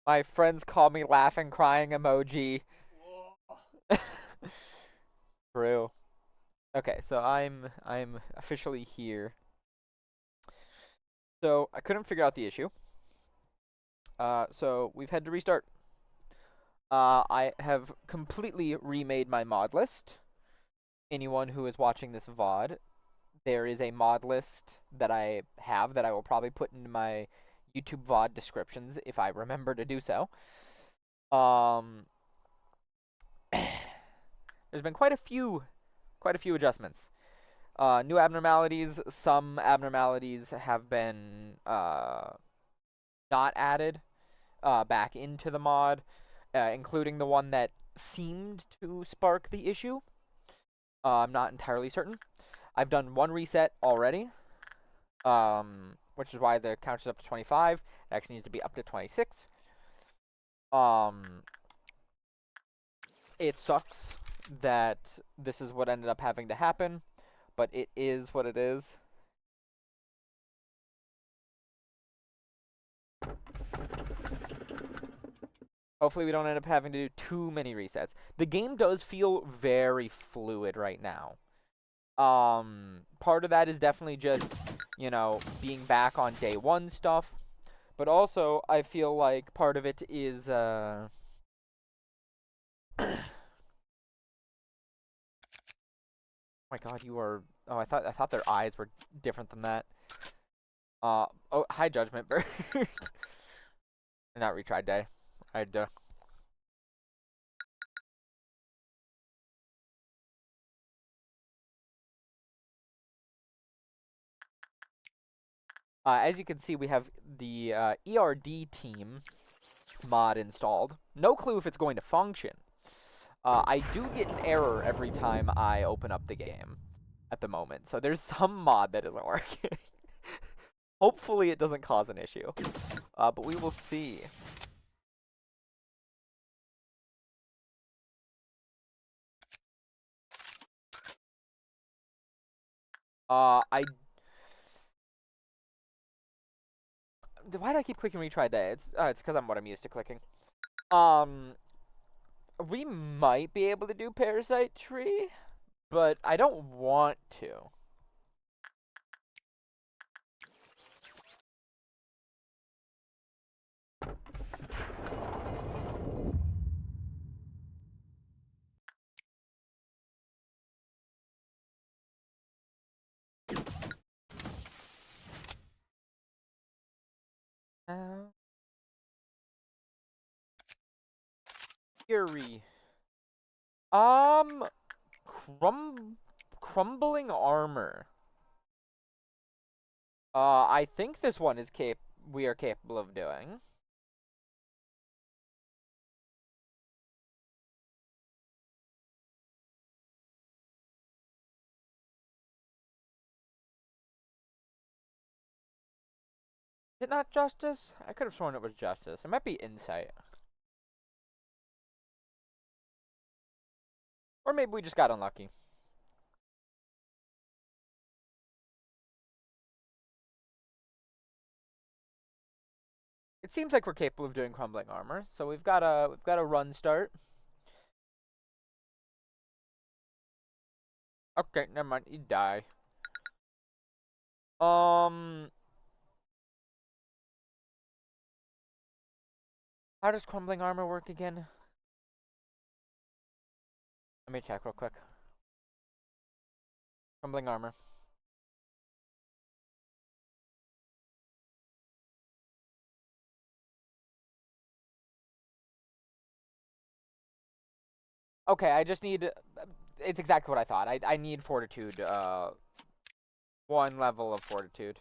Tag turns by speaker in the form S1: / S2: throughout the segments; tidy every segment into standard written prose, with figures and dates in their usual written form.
S1: My friends call me laughing, crying emoji. True. Okay, so I'm officially here. So I couldn't figure out the issue. So we've had to restart. I have completely remade my mod list. Anyone who is watching this VOD, there is a mod list that I have that I will probably put into my YouTube VOD descriptions if I remember to do so. Um, there's been quite a few adjustments. New abnormalities. Some abnormalities have been not added back into the mod, including the one that seemed to spark the issue. I'm not entirely certain. I've done one reset already, which is why the count is up to 25. It actually needs to be up to 26. Um, it sucks that this is what ended up having to happen, but it is what it is. Hopefully we don't end up having to do too many resets. The game does feel very fluid right now. Part of that is definitely just, being back on day one stuff. But also, I feel like part of it is, oh my god, you are... Oh, I thought their eyes were different than that. Oh, hi, Judgment Bird. Not retried day. I'd, as you can see, we have the ERD team mod installed. No clue if it's going to function. I do get an error every time I open up the game at the moment, so there's some mod that isn't working. Hopefully it doesn't cause an issue, but we will see. I why do I keep clicking retry day? It's because I'm what I'm used to clicking. Um, we might be able to do parasite tree, but I don't want to. Uh, Fury. Um, crumbling armor. I think this one is we are capable of doing. Is it not justice? I could have sworn it was justice. It might be insight. Or maybe we just got unlucky. It seems like we're capable of doing crumbling armor, so we've got a run start. Okay, never mind. You die. Um, how does crumbling armor work again? Let me check real quick. Crumbling armor. Okay, I just need. It's exactly what I thought. I need fortitude. One level of fortitude.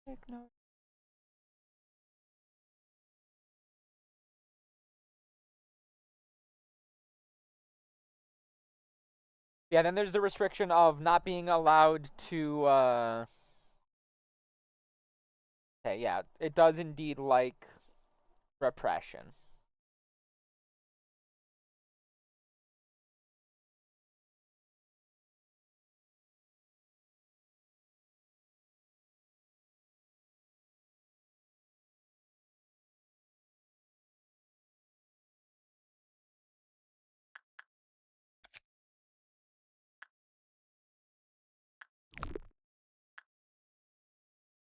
S1: Take note. Yeah, then there's the restriction of not being allowed to. Okay, yeah, it does indeed like repression.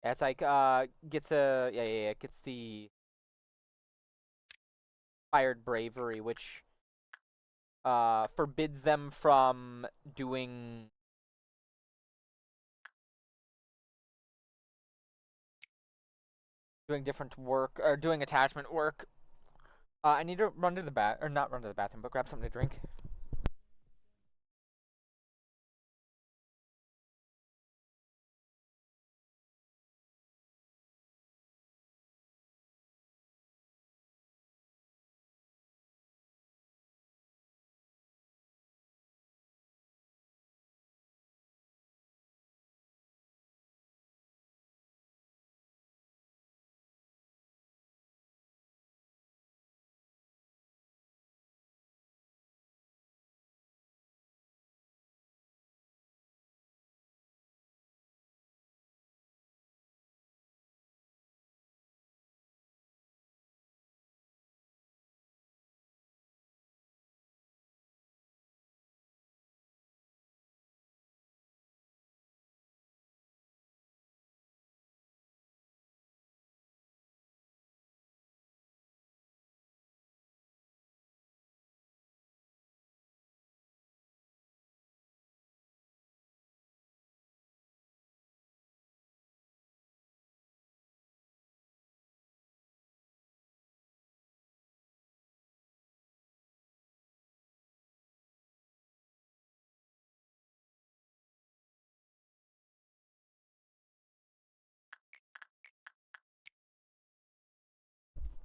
S1: Yeah, it's like gets gets the fired bravery, which forbids them from doing different work or doing attachment work. I need to run to the or not run to the bathroom, but grab something to drink.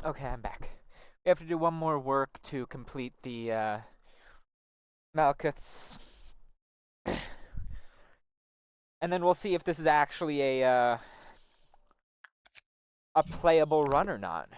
S1: Okay, I'm back. We have to do one more work to complete the Malkuth's, and then we'll see if this is actually a playable run or not.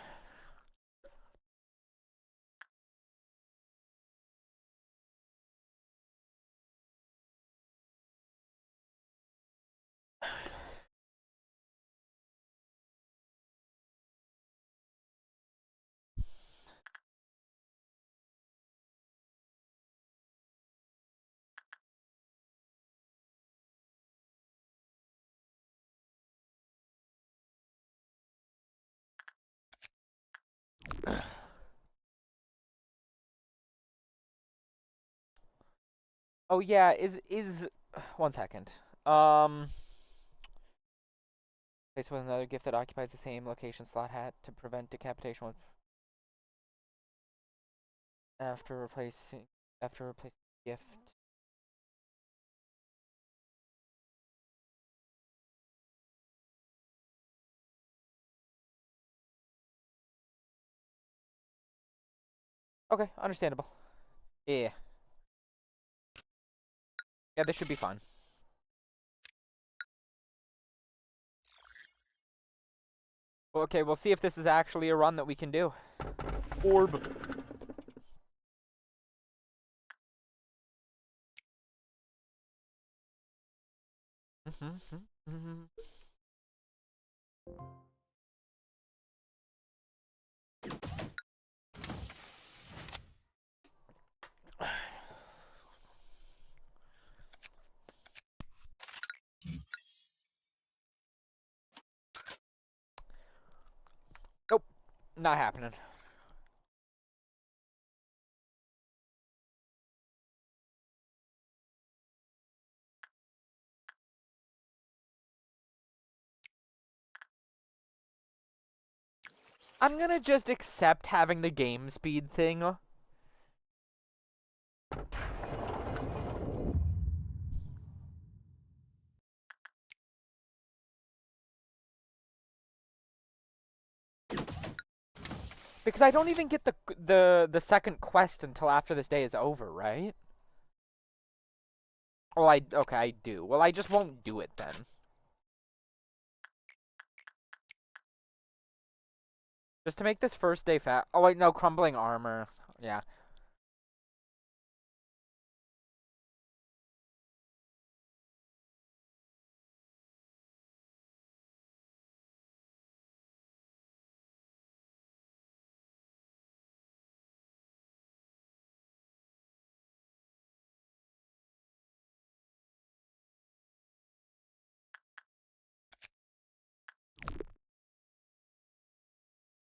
S1: Oh yeah, is 1 second. Place with another gift that occupies the same location slot hat to prevent decapitation with after replacing gift. Okay, understandable. Yeah. Yeah, this should be fine. Okay, we'll see if this is actually a run that we can do. Orb. Nope, not happening. I'm gonna just accept having the game speed thing. Because I don't even get the second quest until after this day is over, right? Well, okay, I do. Well, I just won't do it then. Just to make this first day fat. Oh wait, no, crumbling armor. Yeah.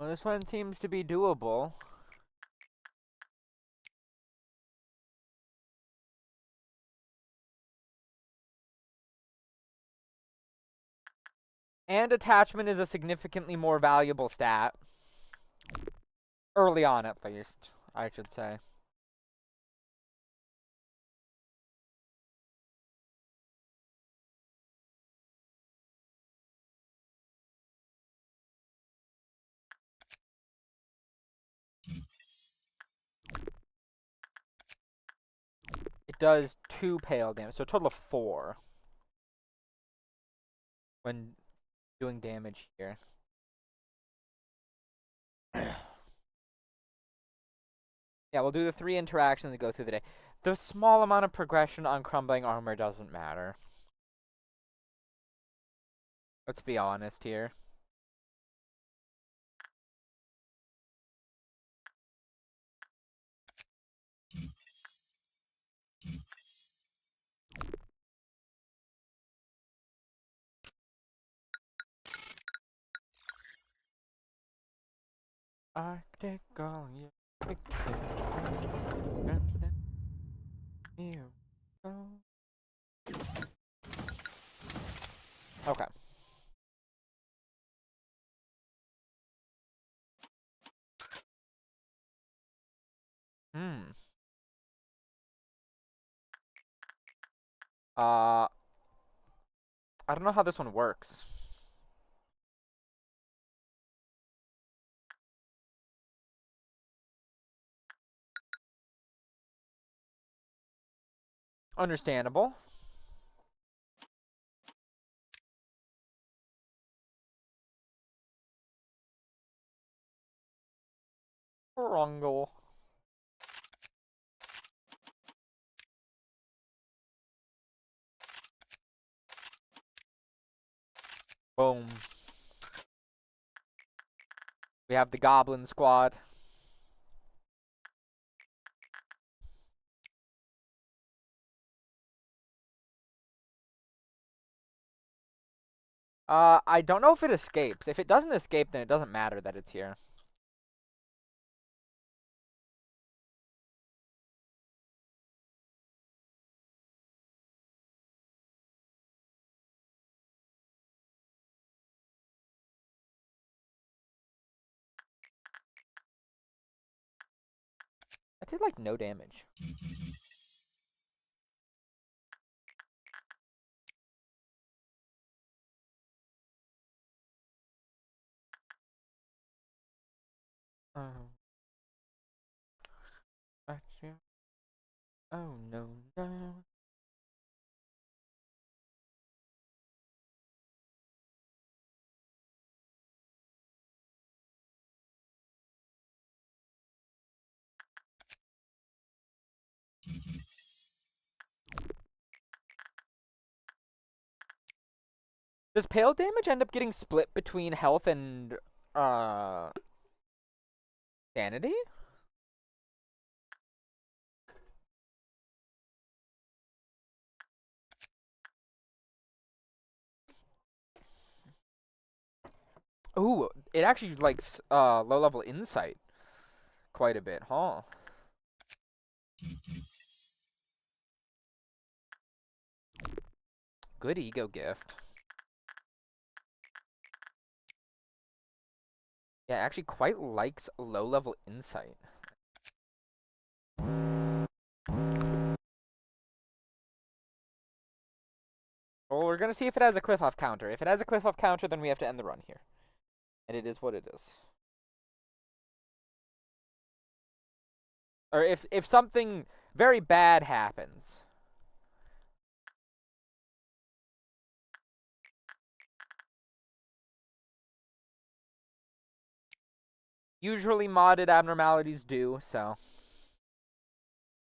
S1: Well, this one seems to be doable. And attachment is a significantly more valuable stat. Early on, at least, I should say. It does 2 pale damage, so a total of 4 when doing damage here. Yeah, we'll do the 3 interactions and go through the day. The small amount of progression on crumbling armor doesn't matter. Let's be honest here. Arctic girl, you picked it. Here we go. Okay. Hmm. I don't know how this one works. Understandable. Rungle. Boom. We have the Goblin Squad. I don't know if it escapes. If it doesn't escape, then it doesn't matter that it's here. I did like no damage. Oh. Actually. Oh no no. Does pale damage end up getting split between health and uh sanity? Ooh, it actually likes low level insight quite a bit, huh? Good ego gift. Yeah, it actually quite likes low level insight. Well, we're gonna see if it has a cliff off counter. If it has a cliff off counter, then we have to end the run here. And it is what it is. Or if something very bad happens. Usually modded abnormalities do, so.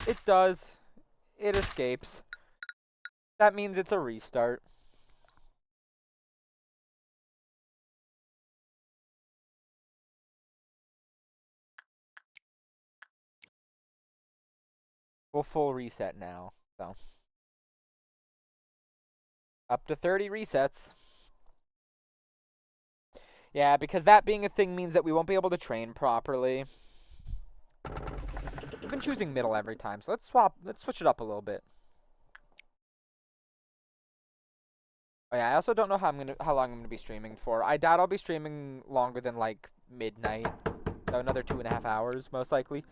S1: It does. It escapes. That means it's a restart. We'll full reset now, so. Up to 30 resets. Yeah, because that being a thing means that we won't be able to train properly. We've been choosing middle every time, so let's switch it up a little bit. Oh yeah, I also don't know how long I'm gonna be streaming for. I doubt I'll be streaming longer than like midnight. So another 2.5 hours, most likely.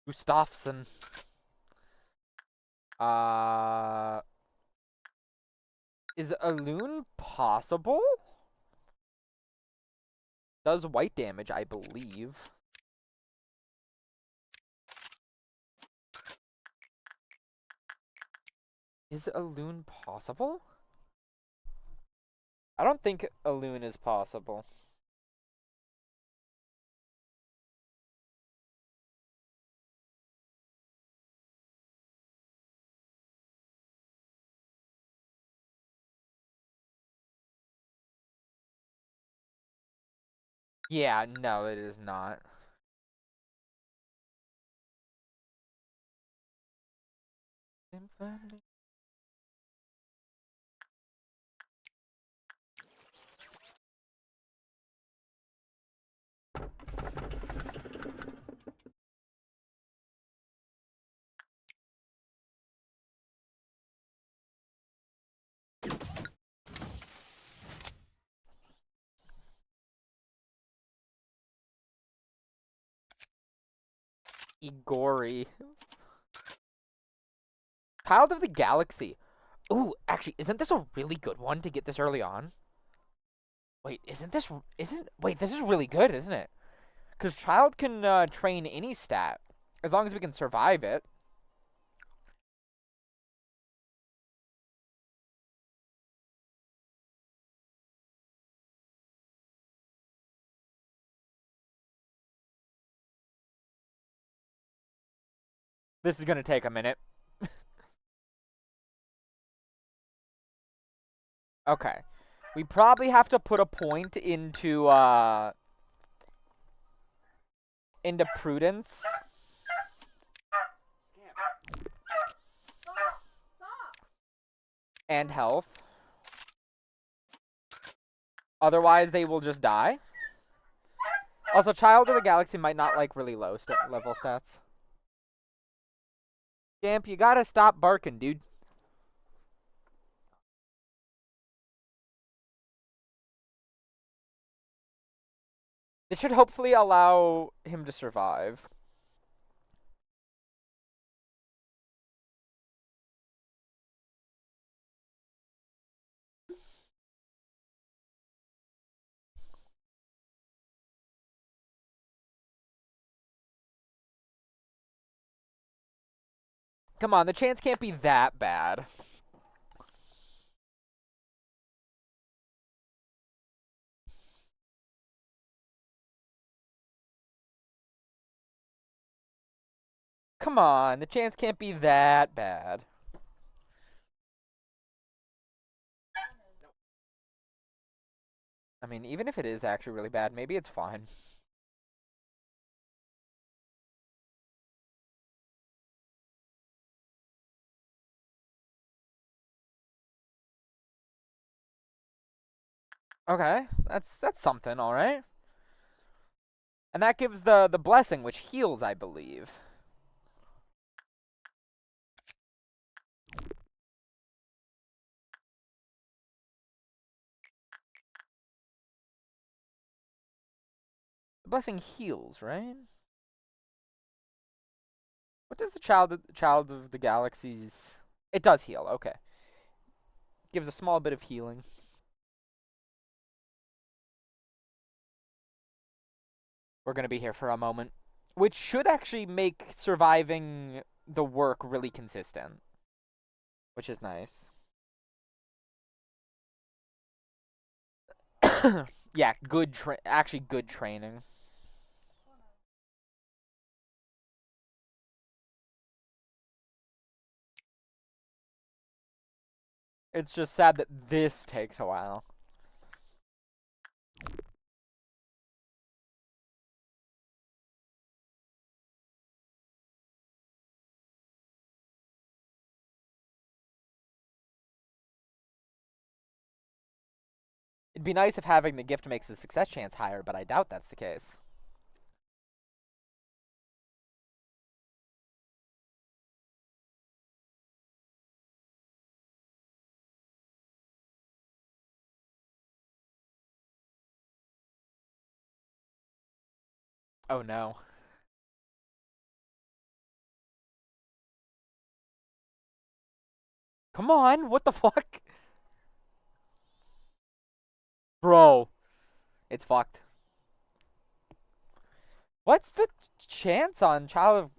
S1: Gustafsson. Is a loon possible? Does white damage, I believe. Is a loon possible? I don't think a loon is possible. Yeah, no, it is not. Igori. Child of the Galaxy. Ooh, actually, isn't this a really good one to get this early on? Wait, wait, this is really good, isn't it? Because Child can train any stat, as long as we can survive it. This is gonna take a minute. Okay. We probably have to put a point into prudence. And health. Otherwise, they will just die. Also, Child of the Galaxy might not like really low level stats. Gamp, you gotta stop barking, dude. This should hopefully allow him to survive. Come on, the chance can't be that bad. Come on, the chance can't be that bad. I mean, even if it is actually really bad, maybe it's fine. Okay, that's something, all right. And that gives the blessing, which heals, I believe. The blessing heals, right? What does the child of the galaxies? It does heal. Okay, gives a small bit of healing. We're gonna be here for a moment, which should actually make surviving the work really consistent, which is nice. Yeah, actually good training. It's just sad that this takes a while. It'd be nice if having the gift makes the success chance higher, but I doubt that's the case. Oh no. Come on, what the fuck? Bro, it's fucked. What's the chance on Child of...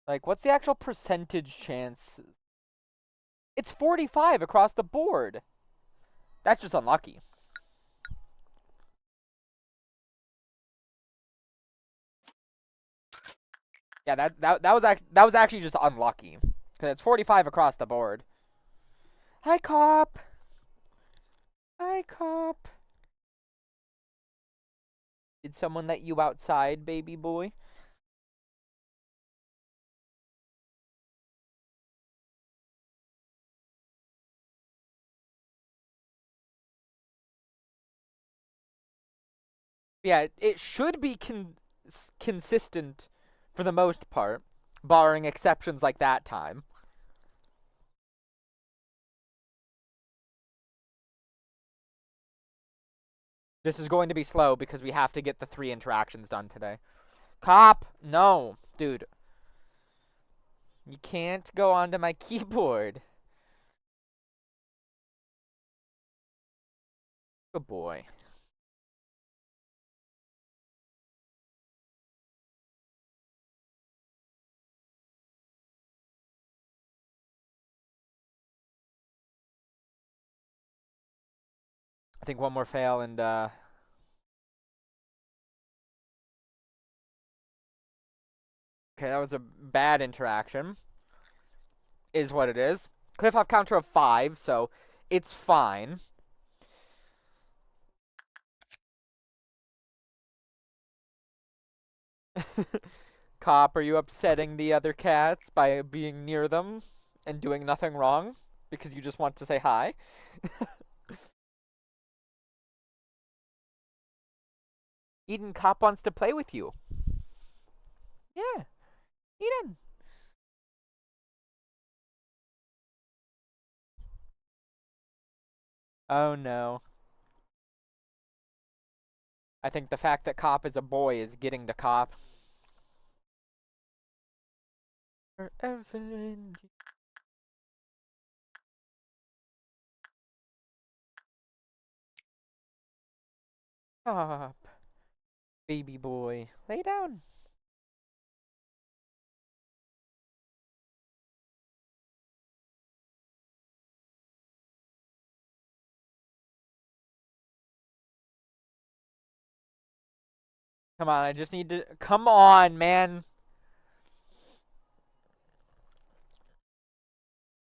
S1: Like, what's the actual percentage chance? It's 45 across the board. That's just unlucky. Yeah, that was actually just unlucky. Because it's 45 across the board. Hi, cop. Hi, cop. Did someone let you outside, baby boy? Yeah, it should be consistent for the most part, barring exceptions like that time. This is going to be slow because we have to get the 3 interactions done today. Cop! No, dude. You can't go onto my keyboard. Good boy. I think one more fail and, Okay, that was a bad interaction. Is what it is. Cliff off counter of 5, so it's fine. Cop, are you upsetting the other cats by being near them and doing nothing wrong? Because you just want to say hi? Eden, Cop wants to play with you. Yeah, Eden. Oh no. I think the fact that Cop is a boy is getting to Cop. Forever in Cop. Baby boy. Lay down. Come on, I just need to... Come on, man.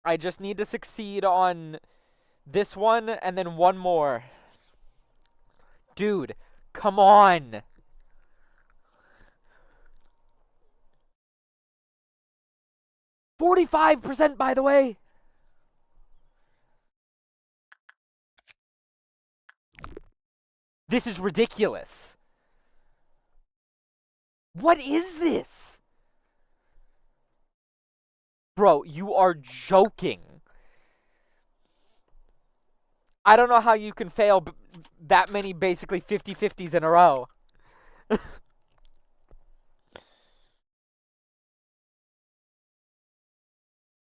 S1: I just need to succeed on this one and then one more. Dude, come on. 45%, by the way. This is ridiculous. What is this? Bro, you are joking. I don't know how you can fail that many basically 50-50s in a row.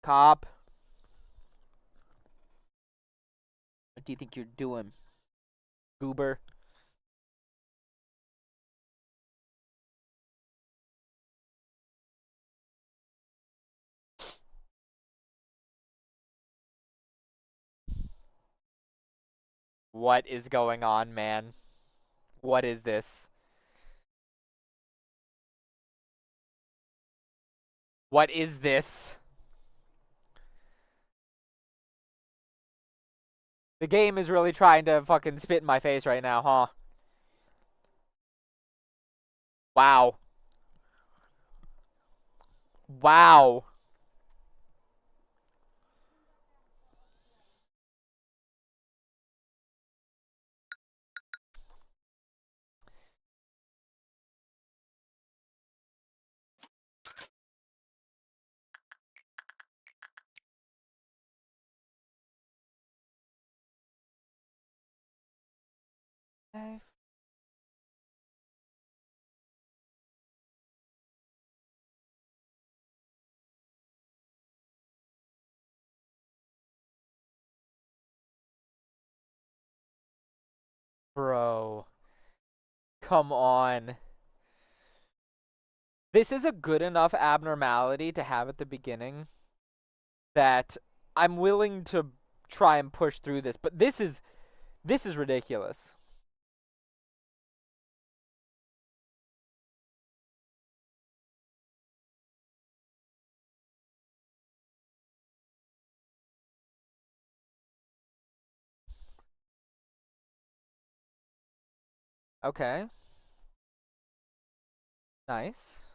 S1: Cop. What do you think you're doing? Goober. What is going on, man? What is this? What is this? The game is really trying to fucking spit in my face right now, huh? Wow. Wow. 5. Bro, come on. This is a good enough abnormality to have at the beginning that I'm willing to try and push through this, but this is ridiculous. Okay. Nice.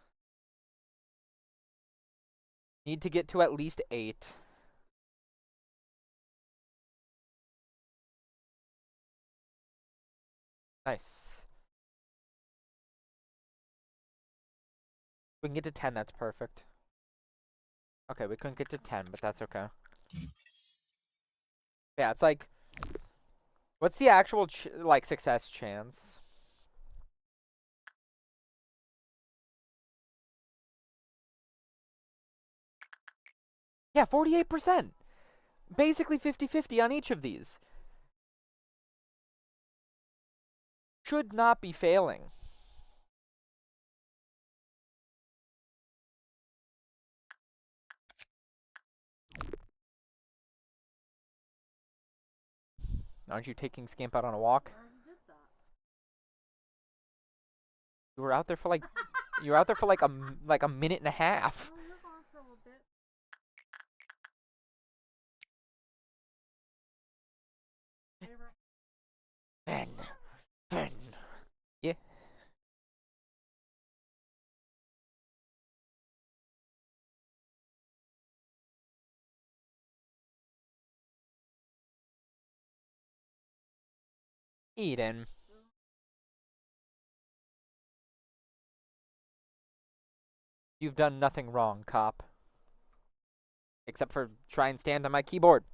S1: Need to get to at least 8. Nice. We can get to 10, that's perfect. Okay, we couldn't get to 10, but that's okay. Yeah, it's like, what's the actual like success chance? Yeah, 48%. Basically 50-50 on each of these. Should not be failing. Aren't you taking Scamp out on a walk? You were out there for like you were out there for like a minute and a half. Ben. Ben. Yeah. Eden. You've done nothing wrong, cop. Except for try and stand on my keyboard.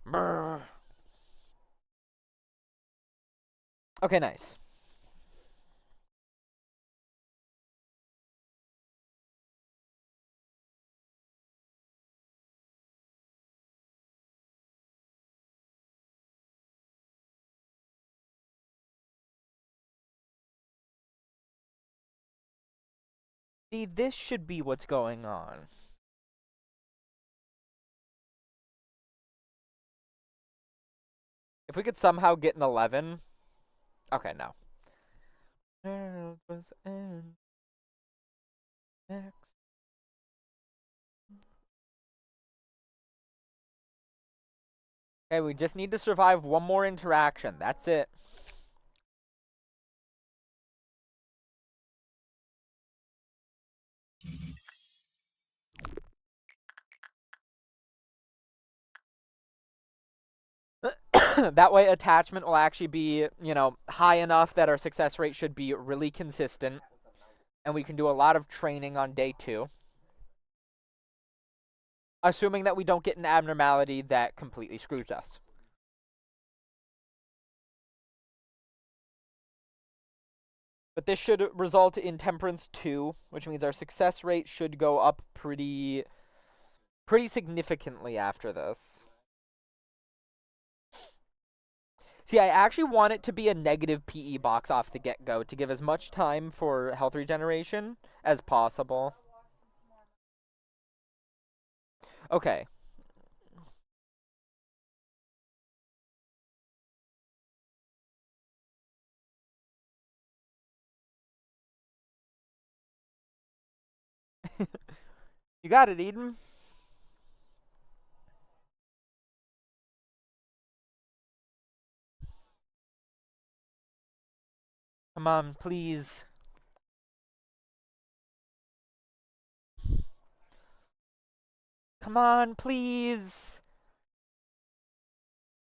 S1: Brr. Okay, nice. See, this should be what's going on. If we could somehow get an 11. Okay, no. Next. Okay, we just need to survive one more interaction. That's it. That way attachment will actually be, high enough that our success rate should be really consistent. And we can do a lot of training on day 2. Assuming that we don't get an abnormality that completely screws us. But this should result in Temperance 2, which means our success rate should go up pretty significantly after this. See, I actually want it to be a negative PE box off the get-go to give as much time for health regeneration as possible. Okay. You got it, Eden. Come on, please. Come on, please.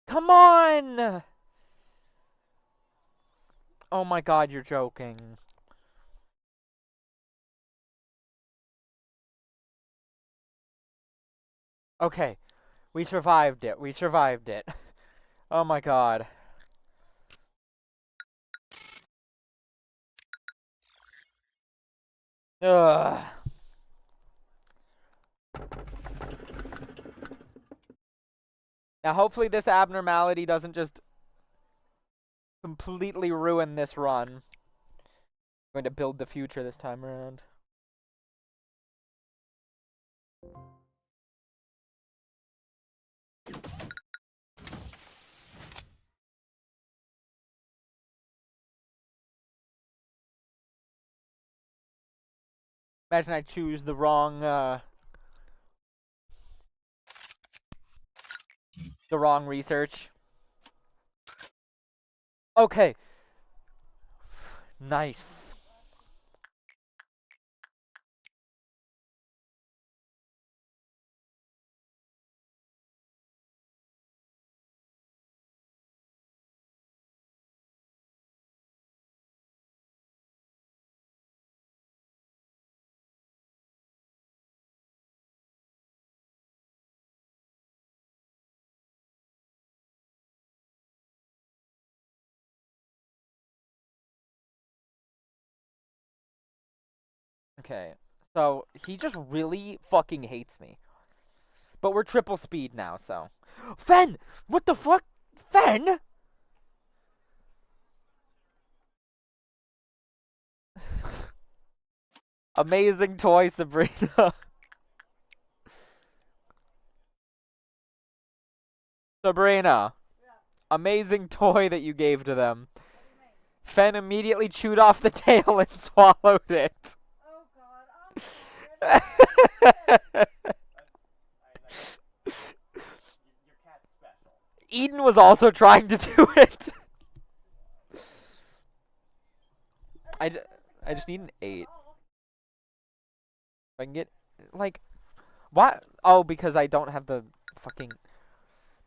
S1: Come on! Oh my god, you're joking. Okay. We survived it. We survived it. Oh my god. Ugh. Now, hopefully this abnormality doesn't just completely ruin this run. I'm going to build the future this time around. Imagine I choose the wrong research. Okay. Nice. Okay. So, he just really fucking hates me. But we're triple speed now, so. Fen! What the fuck? Fen? Amazing toy, Sabrina. Sabrina. Amazing toy that you gave to them. Fen immediately chewed off the tail and swallowed it.
S2: Oh god, I'm Your cat's special.
S1: Eden was also trying to do it. I just need an 8. If I can get, like, what? Oh, because I don't have the fucking...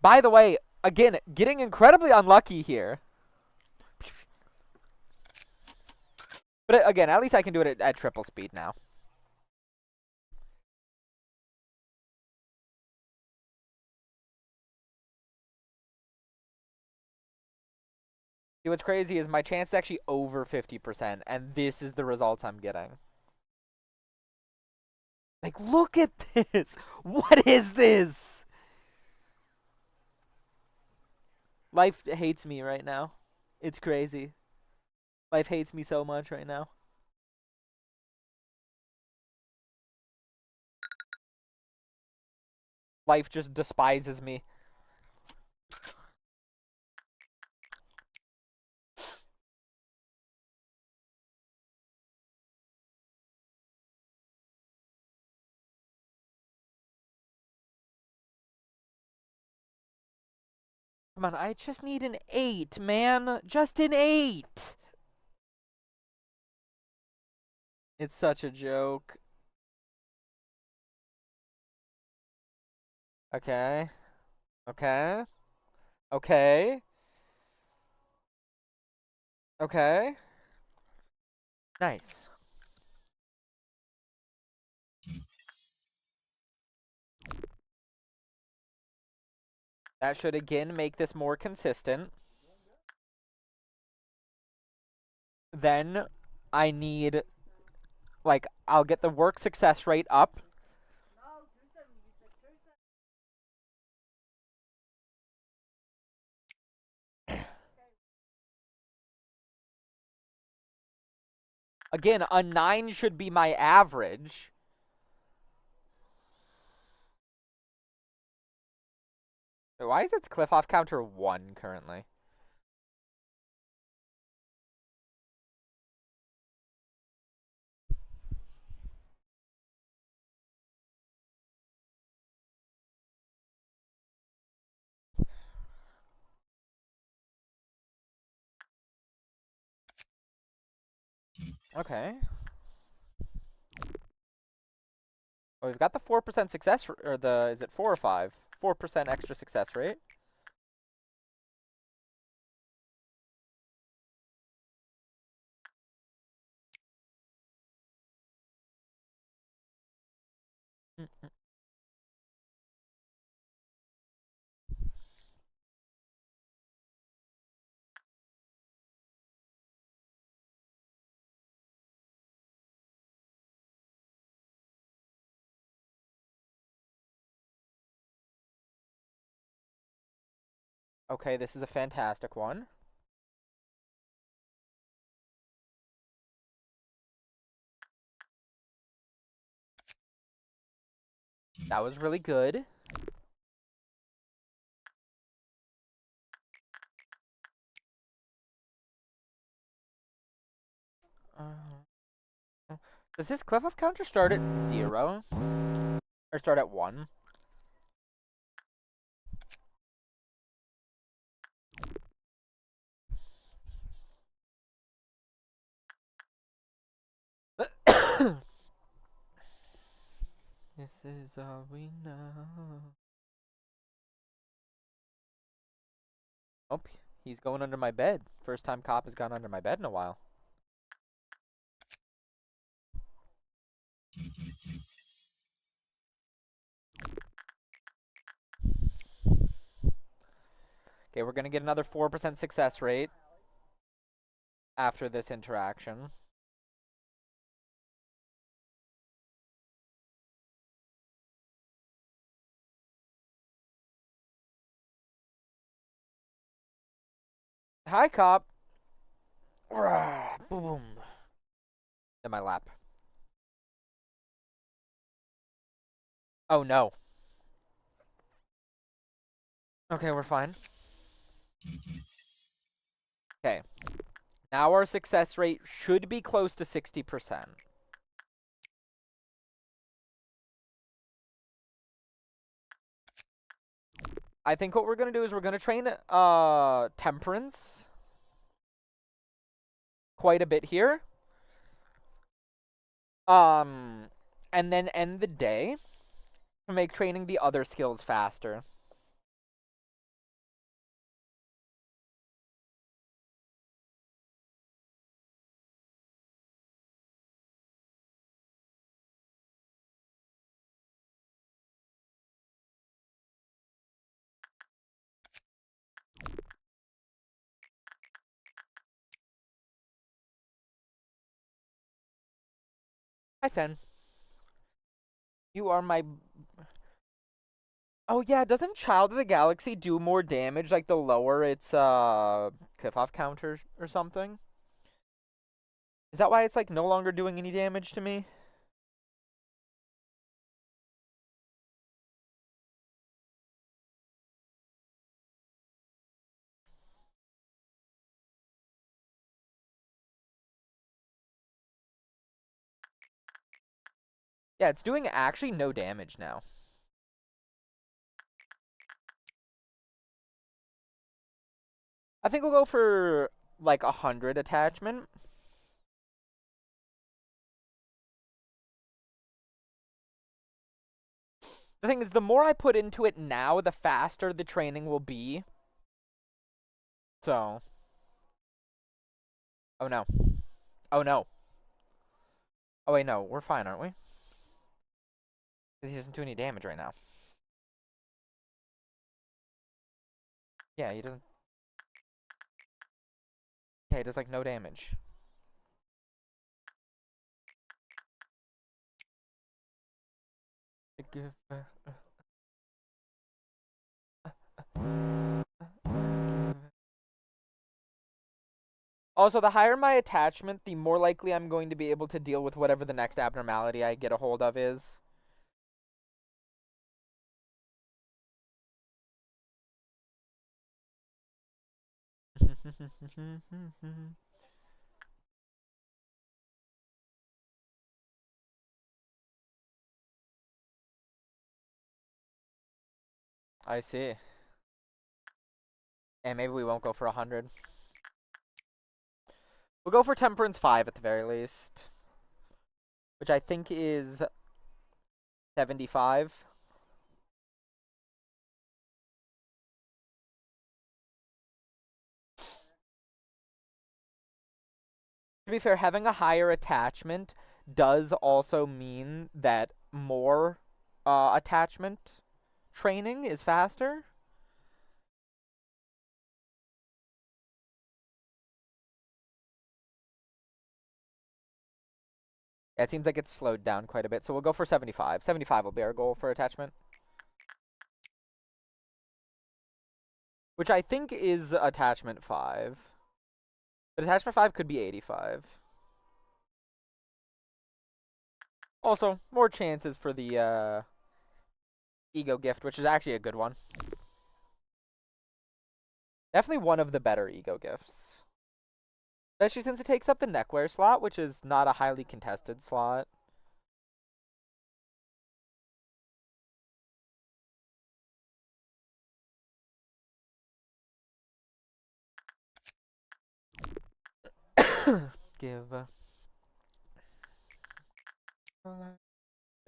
S1: By the way, again, getting incredibly unlucky here. But again, at least I can do it at triple speed now. See, what's crazy is my chance is actually over 50%, and this is the results I'm getting. Like, look at this! What is this? Life hates me right now. It's crazy. Life hates me so much right now. Life just despises me. Come on, I just need an 8, man. Just an 8. It's such a joke. Okay. Okay. Okay. Okay. Nice. That should again make this more consistent. Then I need, like, I'll get the work success rate up.
S2: no, 270, you said 270.
S1: Again, a 9 should be my average. Wait, why is its cliff off counter 1 currently? Okay. Oh, we've got the 4% success, or the, is it 4 or 5? 4% extra success rate. Okay, this is a fantastic one. That was really good. Does this cliff off counter start at 0? Or start at 1? This is all we know. Oh, he's going under my bed. First time Cop has gone under my bed in a while. Okay, we're gonna get another 4% success rate after this interaction. Hi, Cop. Boom. In my lap. Oh, no. Okay, we're fine. Okay. Now our success rate should be close to 60%. I think what we're going to do is we're going to train Temperance quite a bit here. And then end the day to make training the other skills faster. Hi, Fen. You are my... Oh, yeah, doesn't Child of the Galaxy do more damage, like, the lower its, cliff-off counter or something? Is that why it's, like, no longer doing any damage to me? Yeah, it's doing actually no damage now. I think we'll go for, like, 100 attachment. The thing is, the more I put into it now, the faster the training will be. So... Oh, no. Oh, no. Oh, wait, no. We're fine, aren't we? Because he doesn't do any damage right now. Yeah, he doesn't... Yeah, he does, like, no damage. Also, the higher my attachment, the more likely I'm going to be able to deal with whatever the next abnormality I get a hold of is. I see. And maybe we won't go for 100. We'll go for Temperance 5 at the very least. Which I think is 75. To be fair, having a higher attachment does also mean that more attachment training is faster. Yeah, it seems like it's slowed down quite a bit, so we'll go for 75. 75 will be our goal for attachment. which I think is attachment 5. But attachment 5 could be 85. Also, more chances for the ego gift, which is actually a good one. Definitely one of the better ego gifts. Especially since it takes up the neckwear slot, which is not a highly contested slot. Give a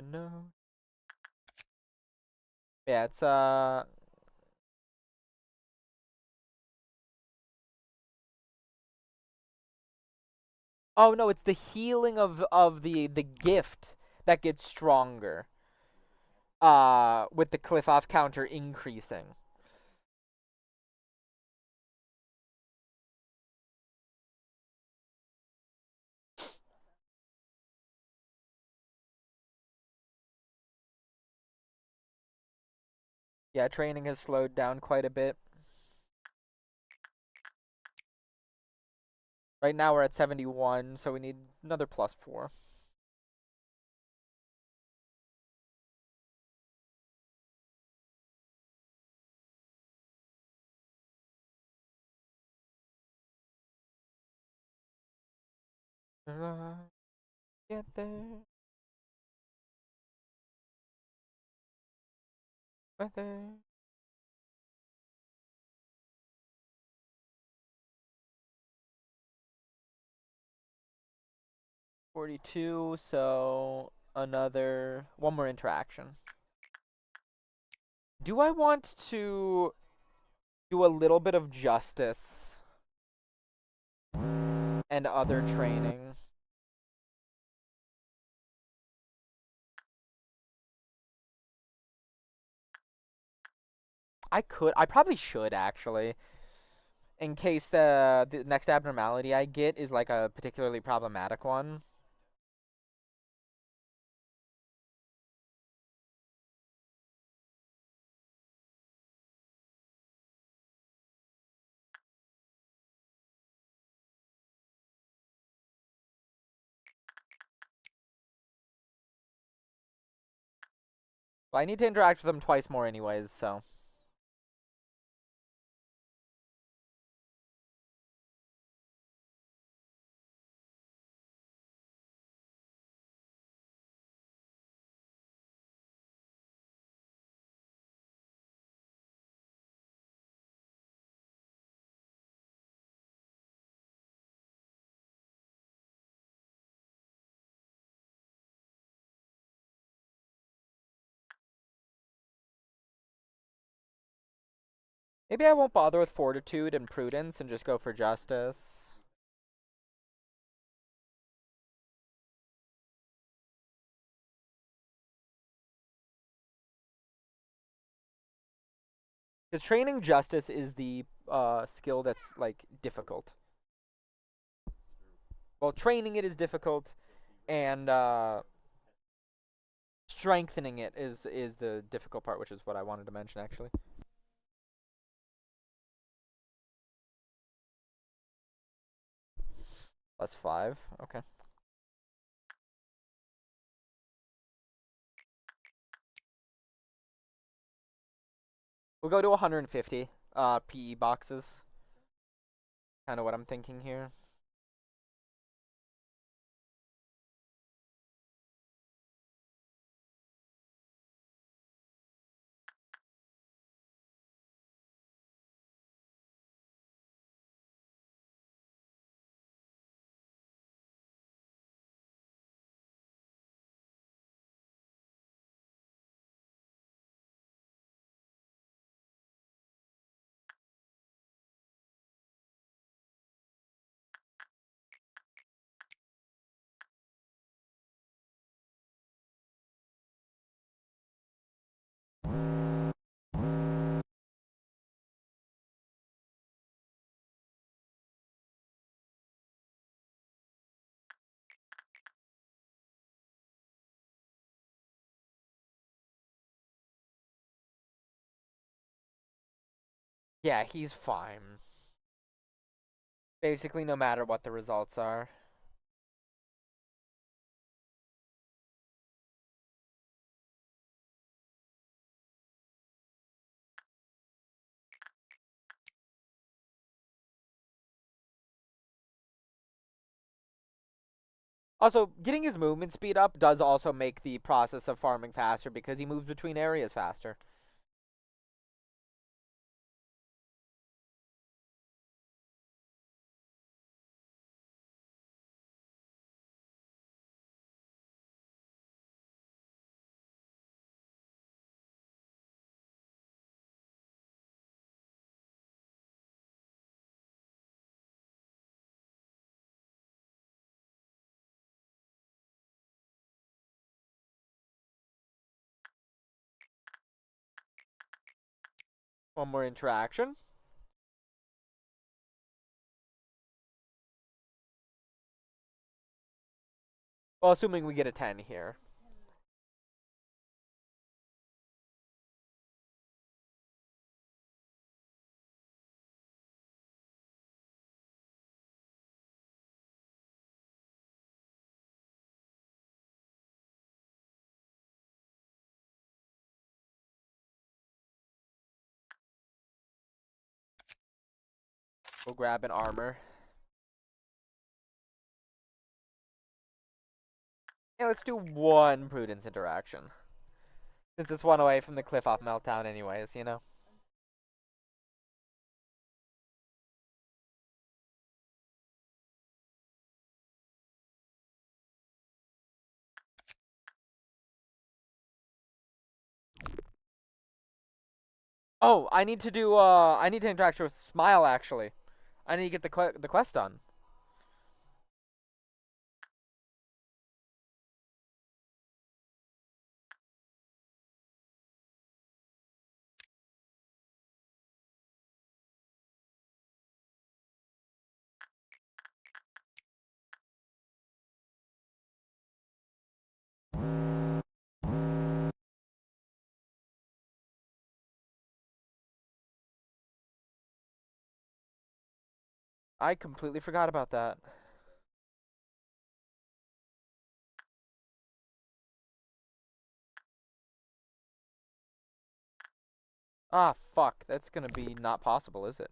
S1: no. Yeah, it's oh no, it's the healing of the gift that gets stronger. With the cliff off counter increasing. Yeah, training has slowed down quite a bit. Right now we're at 71, so we need another +4. Get there. Right there. 42, so one more interaction. Do I want to do a little bit of justice and other training? I probably should actually, in case the next abnormality I get is like a particularly problematic one. Well, I need to interact with them twice more anyways, so. Maybe I won't bother with fortitude and prudence and just go for justice. Because training justice is the skill that's like difficult. Well, training it is difficult, and strengthening it is the difficult part, which is what I wanted to mention actually. +5. Okay. We'll go to 150 PE boxes. Kind of what I'm thinking here. Yeah, he's fine. Basically, no matter what the results are. Also, getting his movement speed up does also make the process of farming faster because he moves between areas faster. One more interaction. Well, assuming we get a 10 here. We'll grab an armor. Yeah, let's do one prudence interaction. Since it's one away from the cliff off meltdown anyways, you know? Oh, I need to do, I need to interact with Smile, actually. I need to get the quest done. I completely forgot about that. Ah, fuck. That's gonna be not possible, is it?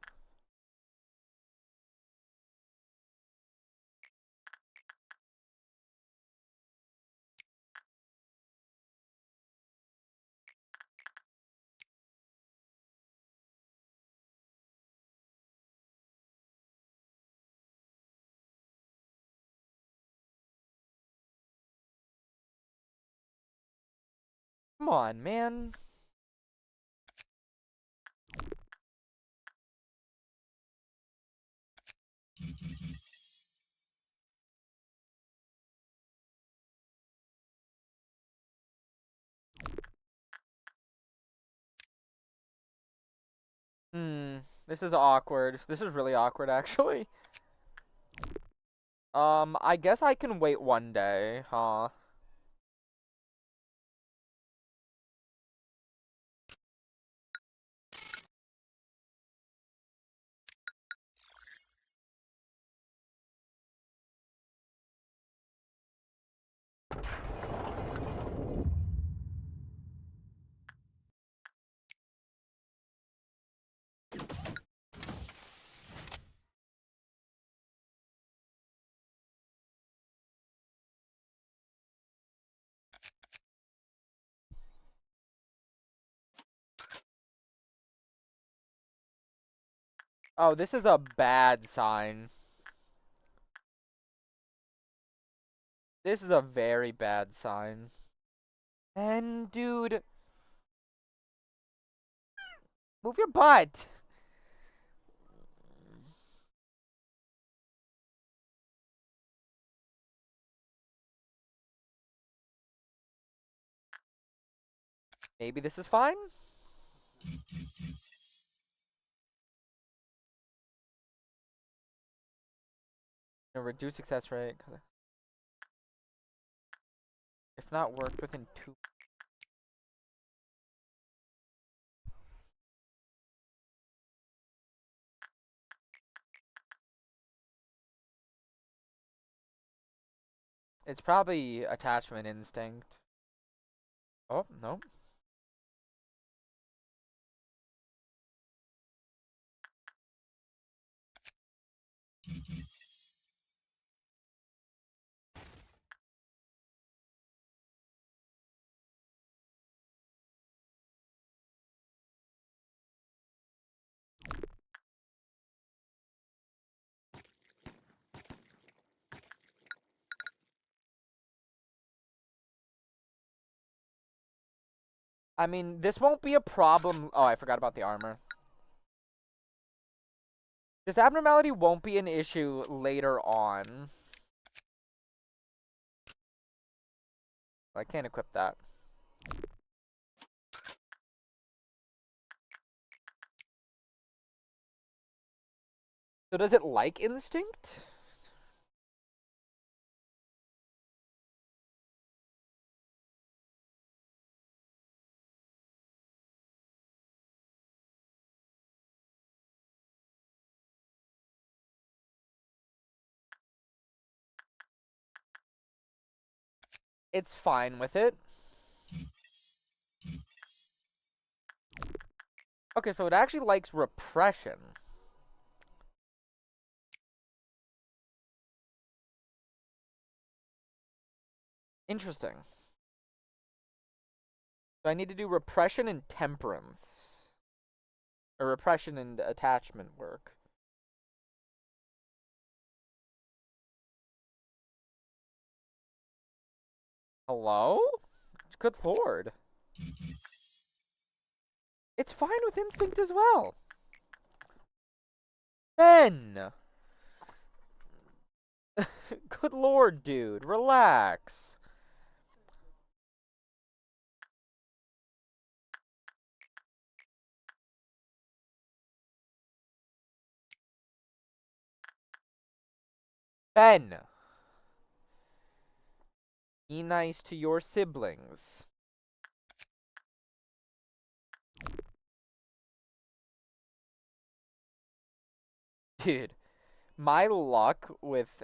S1: Come on, man. Hmm. This is awkward. This is really awkward, actually. I guess I can wait one day, huh? Oh, this is a bad sign. This is a very bad sign. And, dude, move your butt. Maybe this is fine? No, reduce success rate. If not worked within 2. It's probably attachment instinct. Oh, no. I mean, this won't be a problem. Oh, I forgot about the armor. This abnormality won't be an issue later on. I can't equip that. So does it like instinct? It's fine with it. Okay, so it actually likes repression. Interesting. So I need to do repression and temperance. Or repression and attachment work. Hello? Good lord. It's fine with instinct as well. Ben! Good lord, dude. Relax. Ben! Be nice to your siblings. Dude, my luck with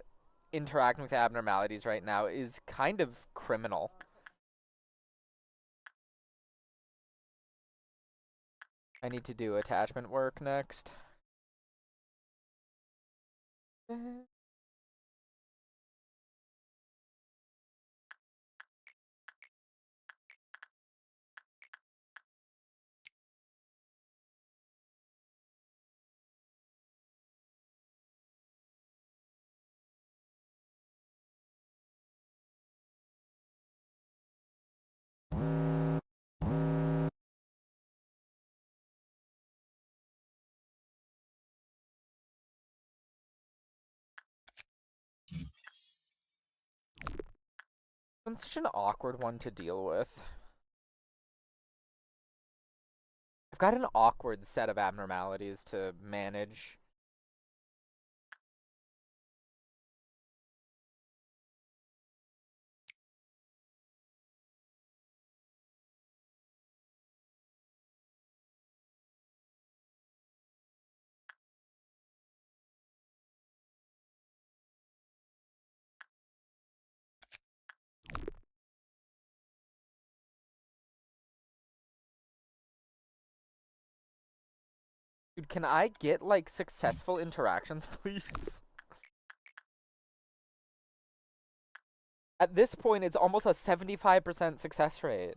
S1: interacting with abnormalities right now is kind of criminal. I need to do attachment work next. It's such an awkward one to deal with. I've got an awkward set of abnormalities to manage. Dude, can I get, like, successful interactions, please? At this point, it's almost a 75% success rate.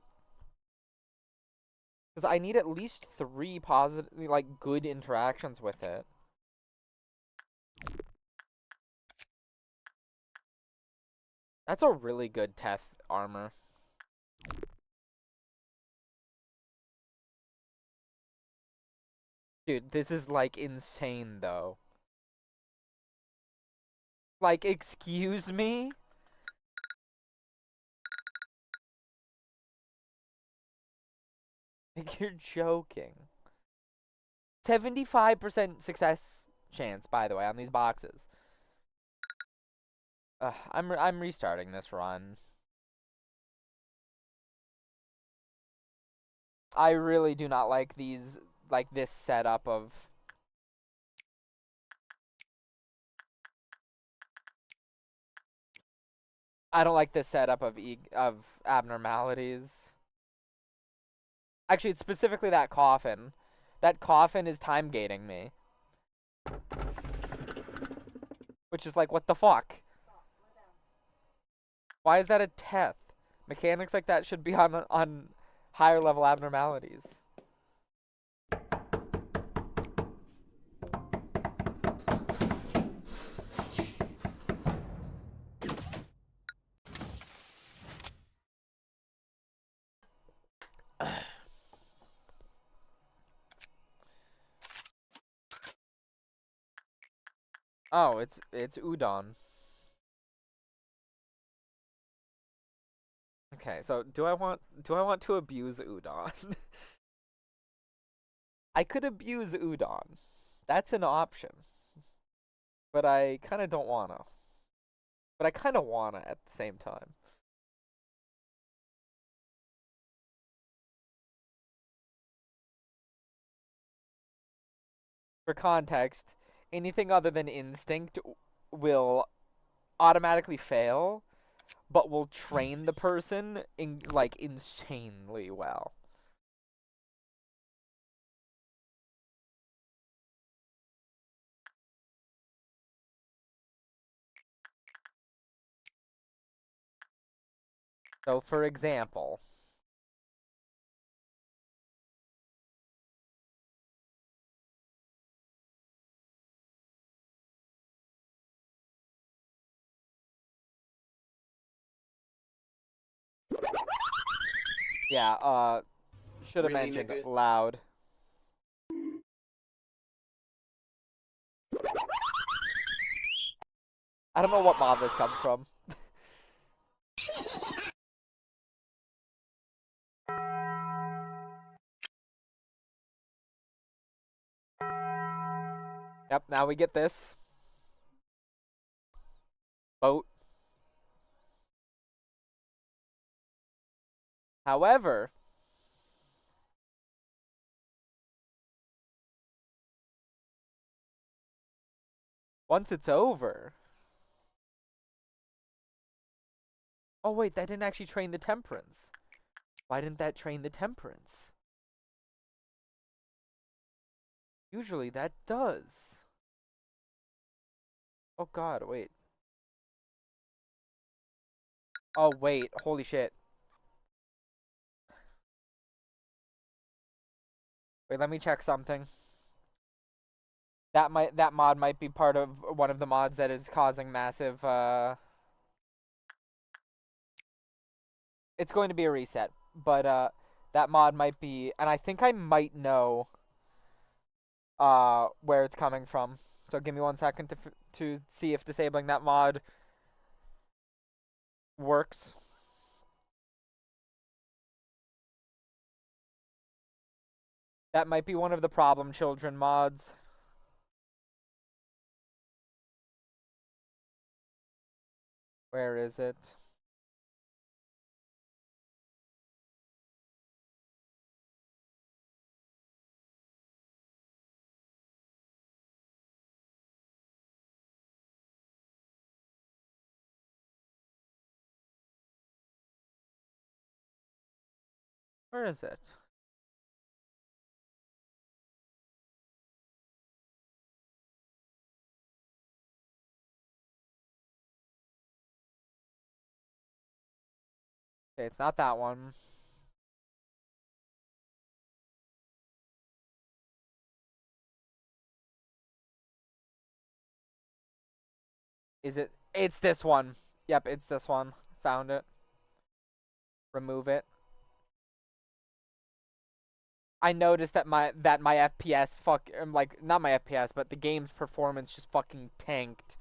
S1: Because I need at least 3 positive, like, good interactions with it. That's a really good Teth armor. Dude, this is, like, insane, though. Like, excuse me? Like, you're joking. 75% success chance, by the way, on these boxes. I'm restarting this run. I really do not like these, like, this setup of... I don't like this setup of abnormalities. Actually, it's specifically that coffin. That coffin is time gating me, which is like, what the fuck? Why is that a teth? Mechanics like that should be on higher level abnormalities. Oh, it's udon. Okay, so do I want to abuse udon? I could abuse udon. That's an option. But I kind of don't wanna. But I kind of wanna at the same time. For context, anything other than instinct will automatically fail, but will train the person in like insanely well. So for example, yeah, should have
S3: Really,
S1: mentioned
S3: nigga?
S1: loud. I don't know what mod this comes from. Yep, now we get this. Boat. However, once it's over. Oh wait, that didn't actually train the temperance. Why didn't that train the temperance? Usually that does. Oh god, wait. Oh wait, holy shit. Wait, let me check something. That mod might be part of one of the mods that is causing massive it's going to be a reset, but that mod might be, and I think I might know where it's coming from. So give me 1 second to see if disabling that mod works. That might be one of the problem children mods. Where is it? Where is it? Okay, it's not that one. Is it? It's this one. Yep, it's this one. Found it. Remove it. I noticed that my FPS like not my FPS, but the game's performance just fucking tanked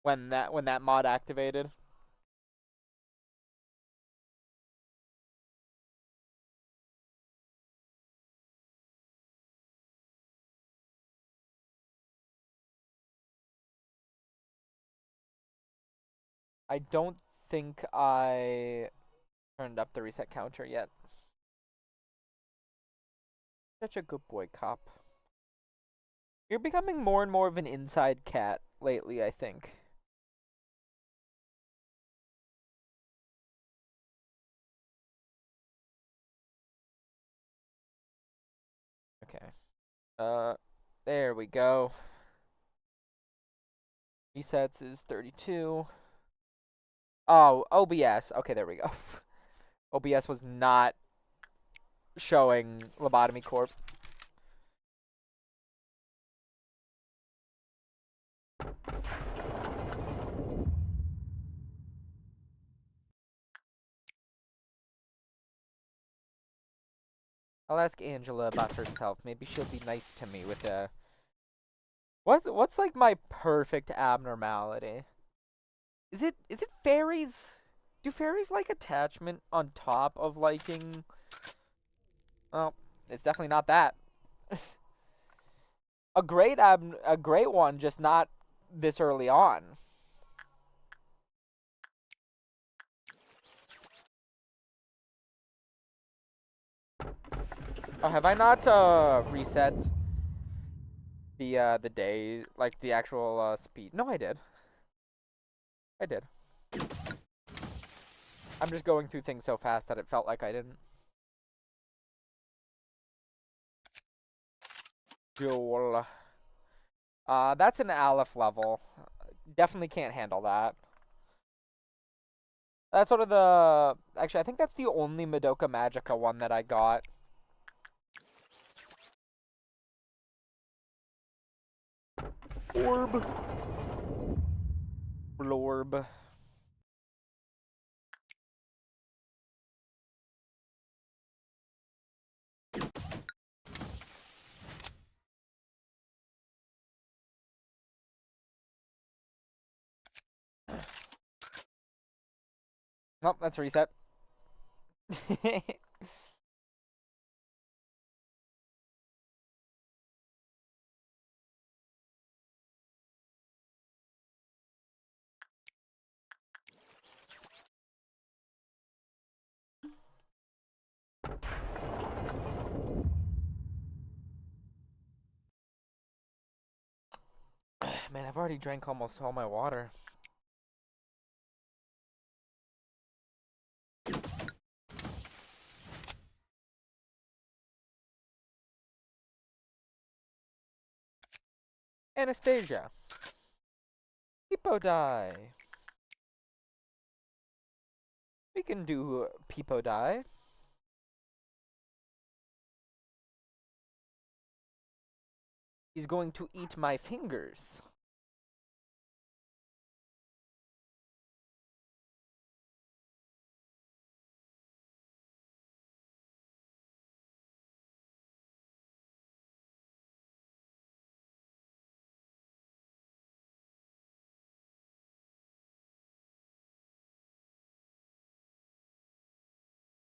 S1: when that mod activated. I don't think I turned up the reset counter yet. Such a good boy, cop. You're becoming more and more of an inside cat lately, I think. Uh, there we go. Resets is 32. Oh, OBS. Okay, there we go. OBS was not showing Lobotomy Corp. I'll ask Angela about herself. Maybe she'll be nice to me with a... What's like my perfect abnormality? Is it fairies? Do fairies like attachment on top of liking? Well, it's definitely not that. A great one, just not this early on. Oh, have I not reset the day, like the actual speed? No, I did. I did. I'm just going through things so fast that it felt like I didn't. Joel. That's an Aleph level. Definitely can't handle that. That's one of the... Actually, I think that's the only Madoka Magica one that I got. Orb. Blorb. Nope, that's a reset. Man, I've already drank almost all my water. Anastasia. Peepo die. We can do Peepo die. He's going to eat my fingers.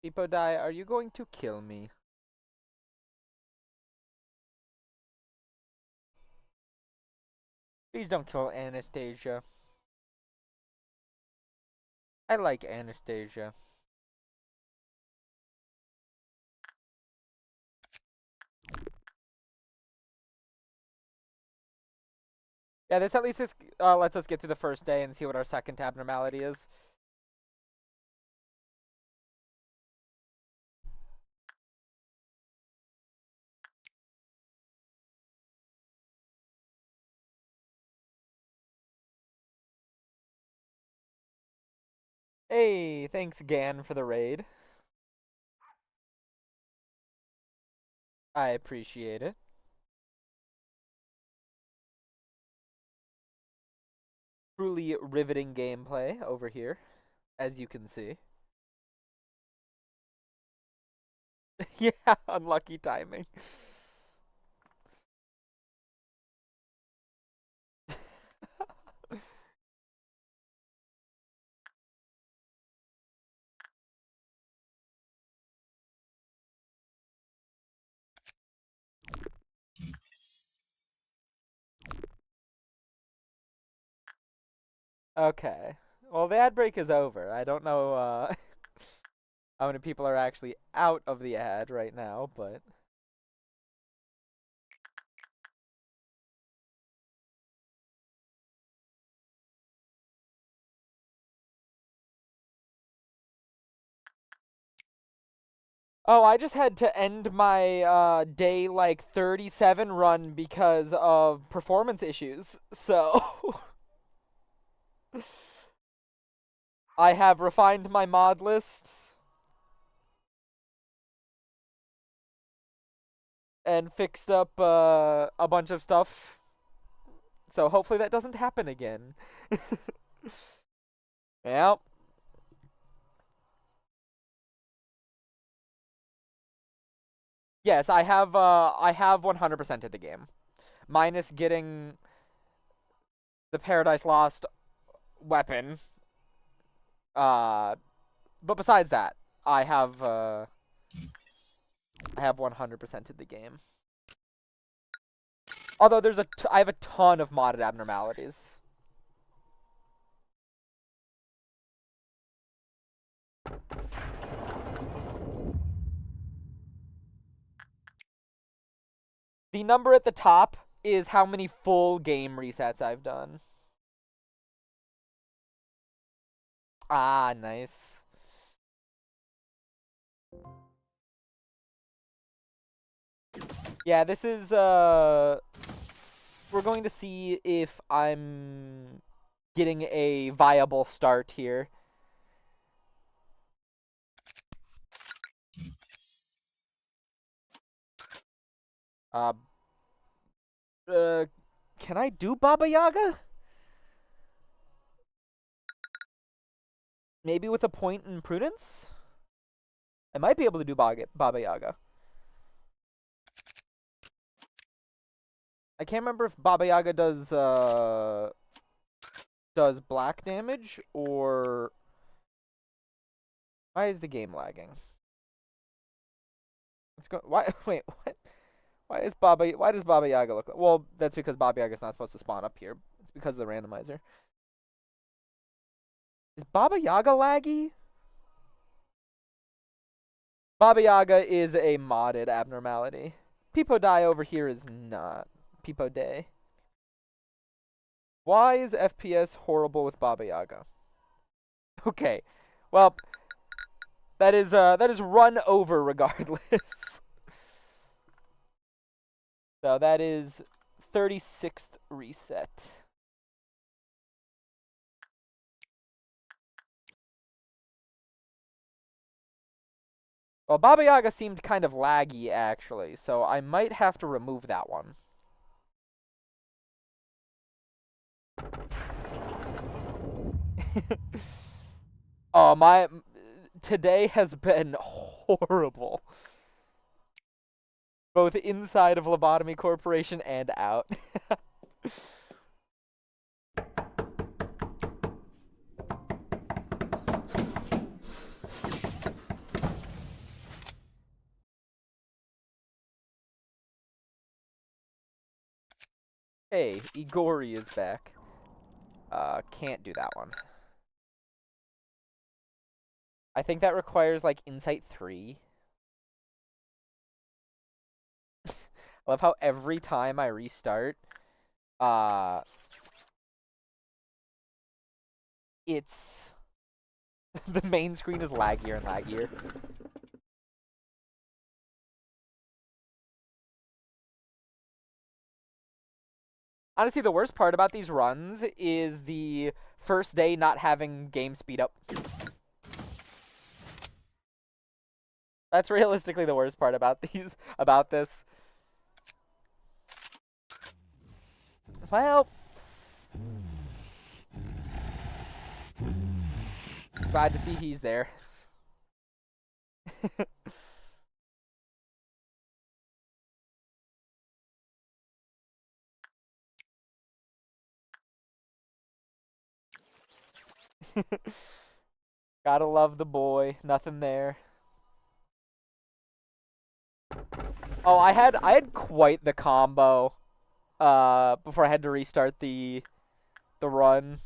S1: Peepo die, are you going to kill me? Please don't kill Anastasia. I like Anastasia. Yeah, this at least lets us get through the first day and see what our second abnormality is. Hey, thanks Gan for the raid. I appreciate it. Truly riveting gameplay over here, as you can see. Yeah, unlucky timing. Okay. Well, the ad break is over. I don't know how many people are actually out of the ad right now, but... Oh, I just had to end my day like 37 run because of performance issues. So I have refined my mod list and fixed up a bunch of stuff. So hopefully that doesn't happen again. Yep. Yes, I have 100%ed the game. Minus getting the Paradise Lost weapon. Uh but besides that, I have 100%ed the game. Although I have a ton of modded abnormalities. The number at the top is how many full game resets I've done. Ah, nice. Yeah, this is we're going to see if I'm getting a viable start here. Uh can I do Baba Yaga? Maybe with a point in prudence? I might be able to do Baba Yaga. I can't remember if Baba Yaga does black damage or why is the game lagging? Let's go. Why? Wait. What? Why does Baba Yaga look like? Well, that's because Baba Yaga's not supposed to spawn up here. It's because of the randomizer. Is Baba Yaga laggy? Baba Yaga is a modded abnormality. Peepo Die over here is not. Peepo Day. Why is FPS horrible with Baba Yaga? Okay. Well, that is run over regardless. So that is 36th reset. Well, Baba Yaga seemed kind of laggy, actually, so I might have to remove that one. Oh, today has been horrible. Both inside of Lobotomy Corporation and out. Hey, Igori is back. Can't do that one. I think that requires, like, Insight 3. I love how every time I restart, it's... the main screen is laggier and laggier. Honestly, the worst part about these runs is the first day not having game speed up. That's realistically the worst part about this. Well, glad to see he's there. Gotta love the boy. Nothing there. Oh, I had quite the combo before I had to restart the run.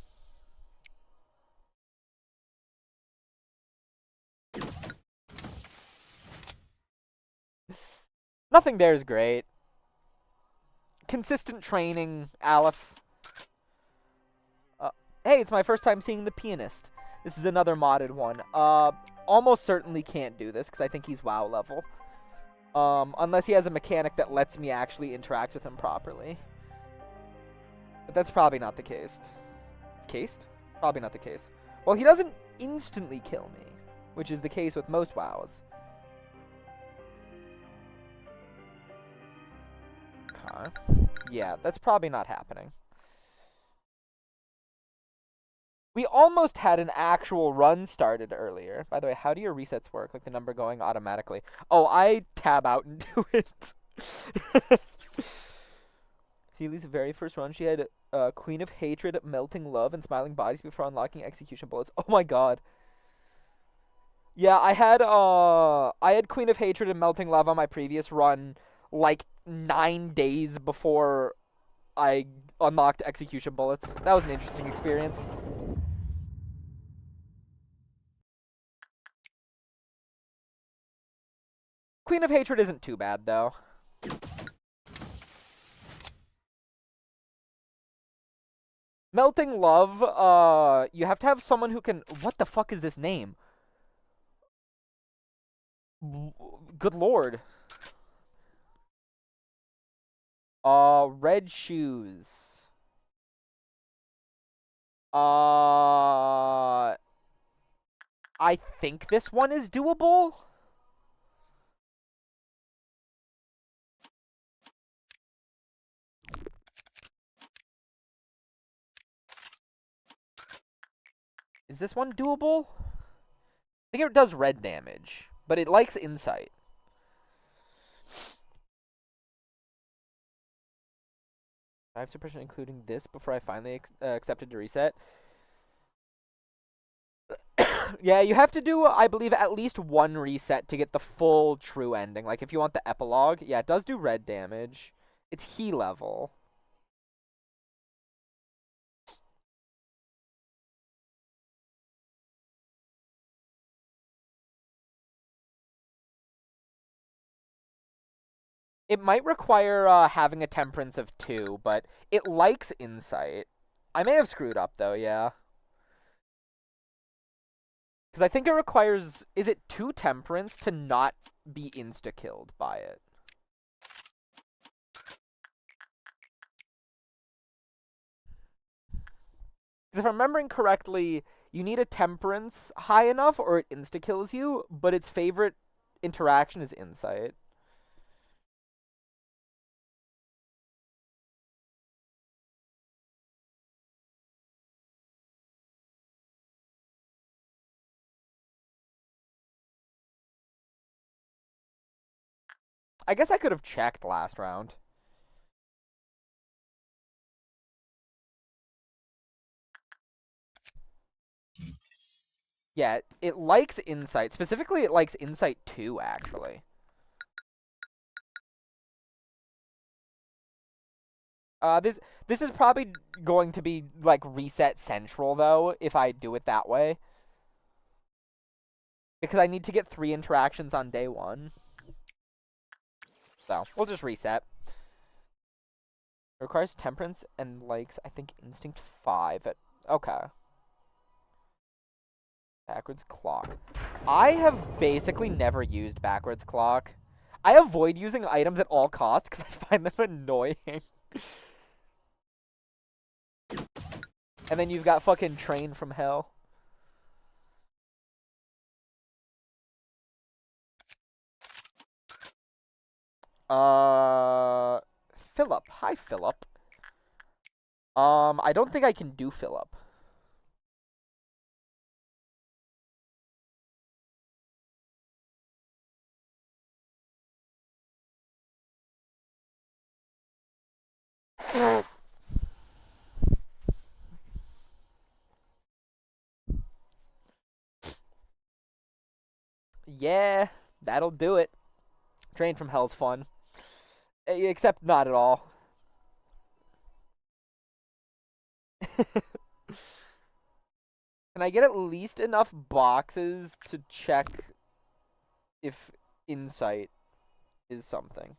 S1: Nothing there is great. Consistent training, Aleph. Hey, it's my first time seeing the pianist. This is another modded one. Almost certainly can't do this because I think he's WoW level. Unless he has a mechanic that lets me actually interact with him properly. But that's probably not the case. Cased? Probably not the case. Well, he doesn't instantly kill me, which is the case with most WoWs. Okay. Yeah, that's probably not happening. We almost had an actual run started earlier. By the way, how do your resets work? Like the number going automatically? Oh, I tab out and do it. Seely's very first run, she had Queen of Hatred, Melting Love, and Smiling Bodies before unlocking Execution Bullets. Oh my god. Yeah, I had Queen of Hatred and Melting Love on my previous run like 9 days before I unlocked Execution Bullets. That was an interesting experience. Queen of Hatred isn't too bad, though. Melting Love, you have to have someone who can... What the fuck is this name? Good lord. Red Shoes. I think this one is doable. Is this one doable? I think it does red damage, but it likes insight. 5 suppression including this before I finally accepted to reset. Yeah, you have to do, I believe, at least one reset to get the full true ending. Like, if you want the epilogue, yeah, it does do red damage. It's he level. It might require having a temperance of 2, but it likes insight. I may have screwed up, though, yeah. Because I think it requires... Is it 2 temperance to not be insta-killed by it? Because if I'm remembering correctly, you need a temperance high enough or it insta-kills you, but its favorite interaction is insight. I guess I could have checked last round. Yeah, it likes insight. Specifically, it likes insight 2, actually. This is probably going to be, like, reset central, though, if I do it that way. Because I need to get 3 interactions on day 1. So, we'll just reset. It requires temperance and likes, I think, instinct 5. Okay. Backwards clock. I have basically never used backwards clock. I avoid using items at all costs because I find them annoying. And then you've got fucking Train from Hell. Philip. Hi, Philip. I don't think I can do Philip. Yeah, that'll do it. Train from Hell's fun. Except not at all. Can I get at least enough boxes to check if insight is something?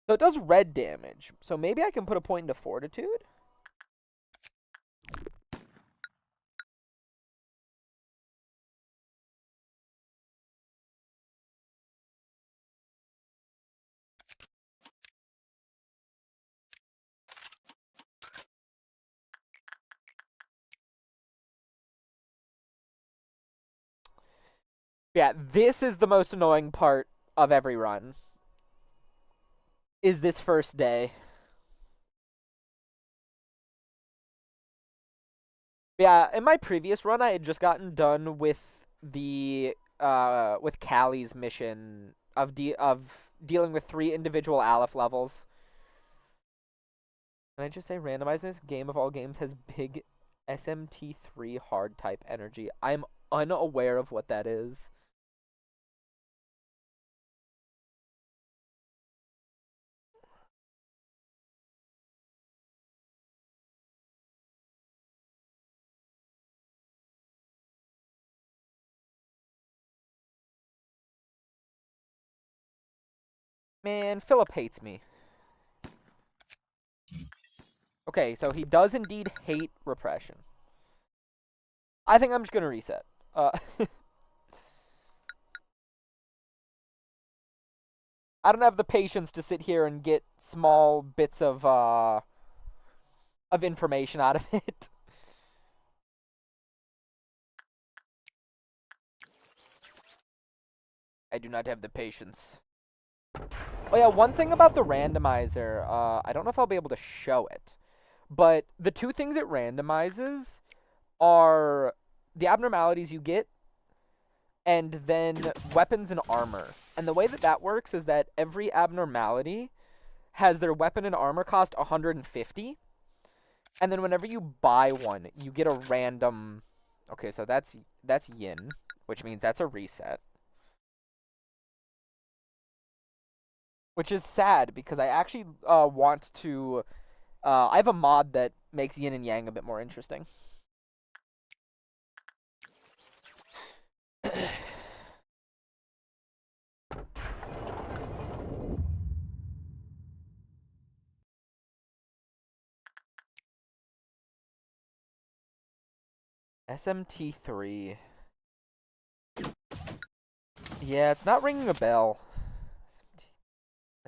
S1: So it does red damage. So maybe I can put a point into fortitude? Yeah, this is the most annoying part of every run. Is this first day. Yeah, in my previous run, I had just gotten done with the with Callie's mission of dealing with 3 individual Aleph levels. Can I just say, randomizing this game of all games has big SMT3 hard type energy. I'm unaware of what that is. Man, Philip hates me. Okay, so he does indeed hate repression. I think I'm just gonna reset. I don't have the patience to sit here and get small bits of information out of it. I do not have the patience. Oh yeah, one thing about the randomizer, I don't know if I'll be able to show it, but the 2 things it randomizes are the abnormalities you get and then weapons and armor. And the way that that works is that every abnormality has their weapon and armor cost 150. And then whenever you buy one, you get a random... Okay, so that's yin, which means that's a reset. Which is sad, because I actually want to... I have a mod that makes yin and yang a bit more interesting. SMT3. Yeah, it's not ringing a bell.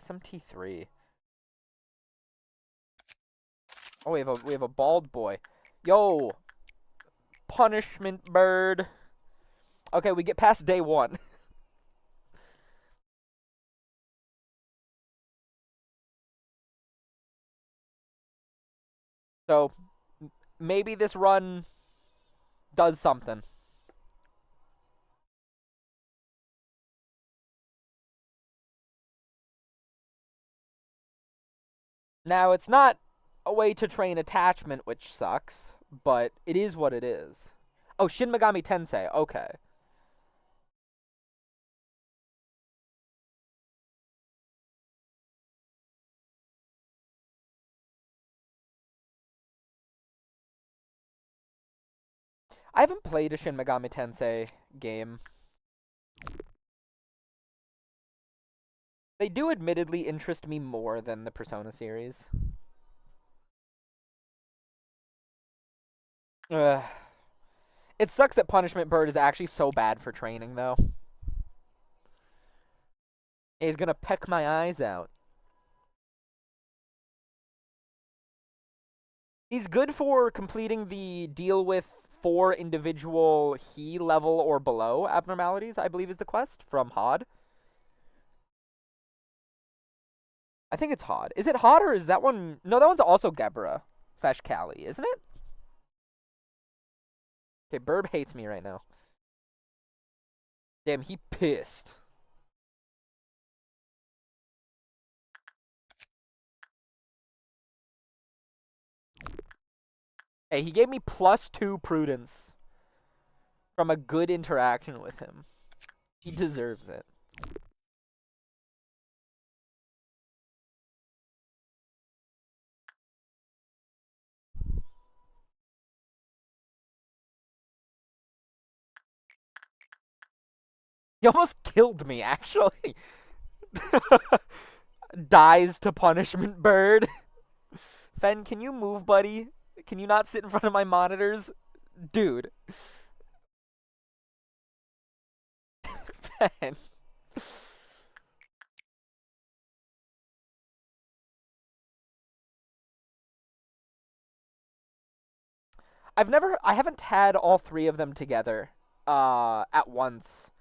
S1: SMT3. Oh, we have a bald boy. Yo, punishment bird. Okay, we get past day 1. So maybe this run does something. Now, it's not a way to train attachment, which sucks, but it is what it is. Oh, Shin Megami Tensei. Okay. I haven't played a Shin Megami Tensei game. They do admittedly interest me more than the Persona series. Ugh. It sucks that Punishment Bird is actually so bad for training, though. He's gonna peck my eyes out. He's good for completing the deal with 4 individual he level or below abnormalities, I believe is the quest from Hod. I think it's Hod. Is it Hod or is that one? No, that one's also Gebra / Callie, isn't it? Okay, Burb hates me right now. Damn, he pissed. Hey, he gave me +2 prudence from a good interaction with him. He deserves it. He almost killed me, actually. Dies to Punishment Bird. Fen, can you move, buddy? Can you not sit in front of my monitors? Dude. Fen. I haven't had all 3 of them together at once.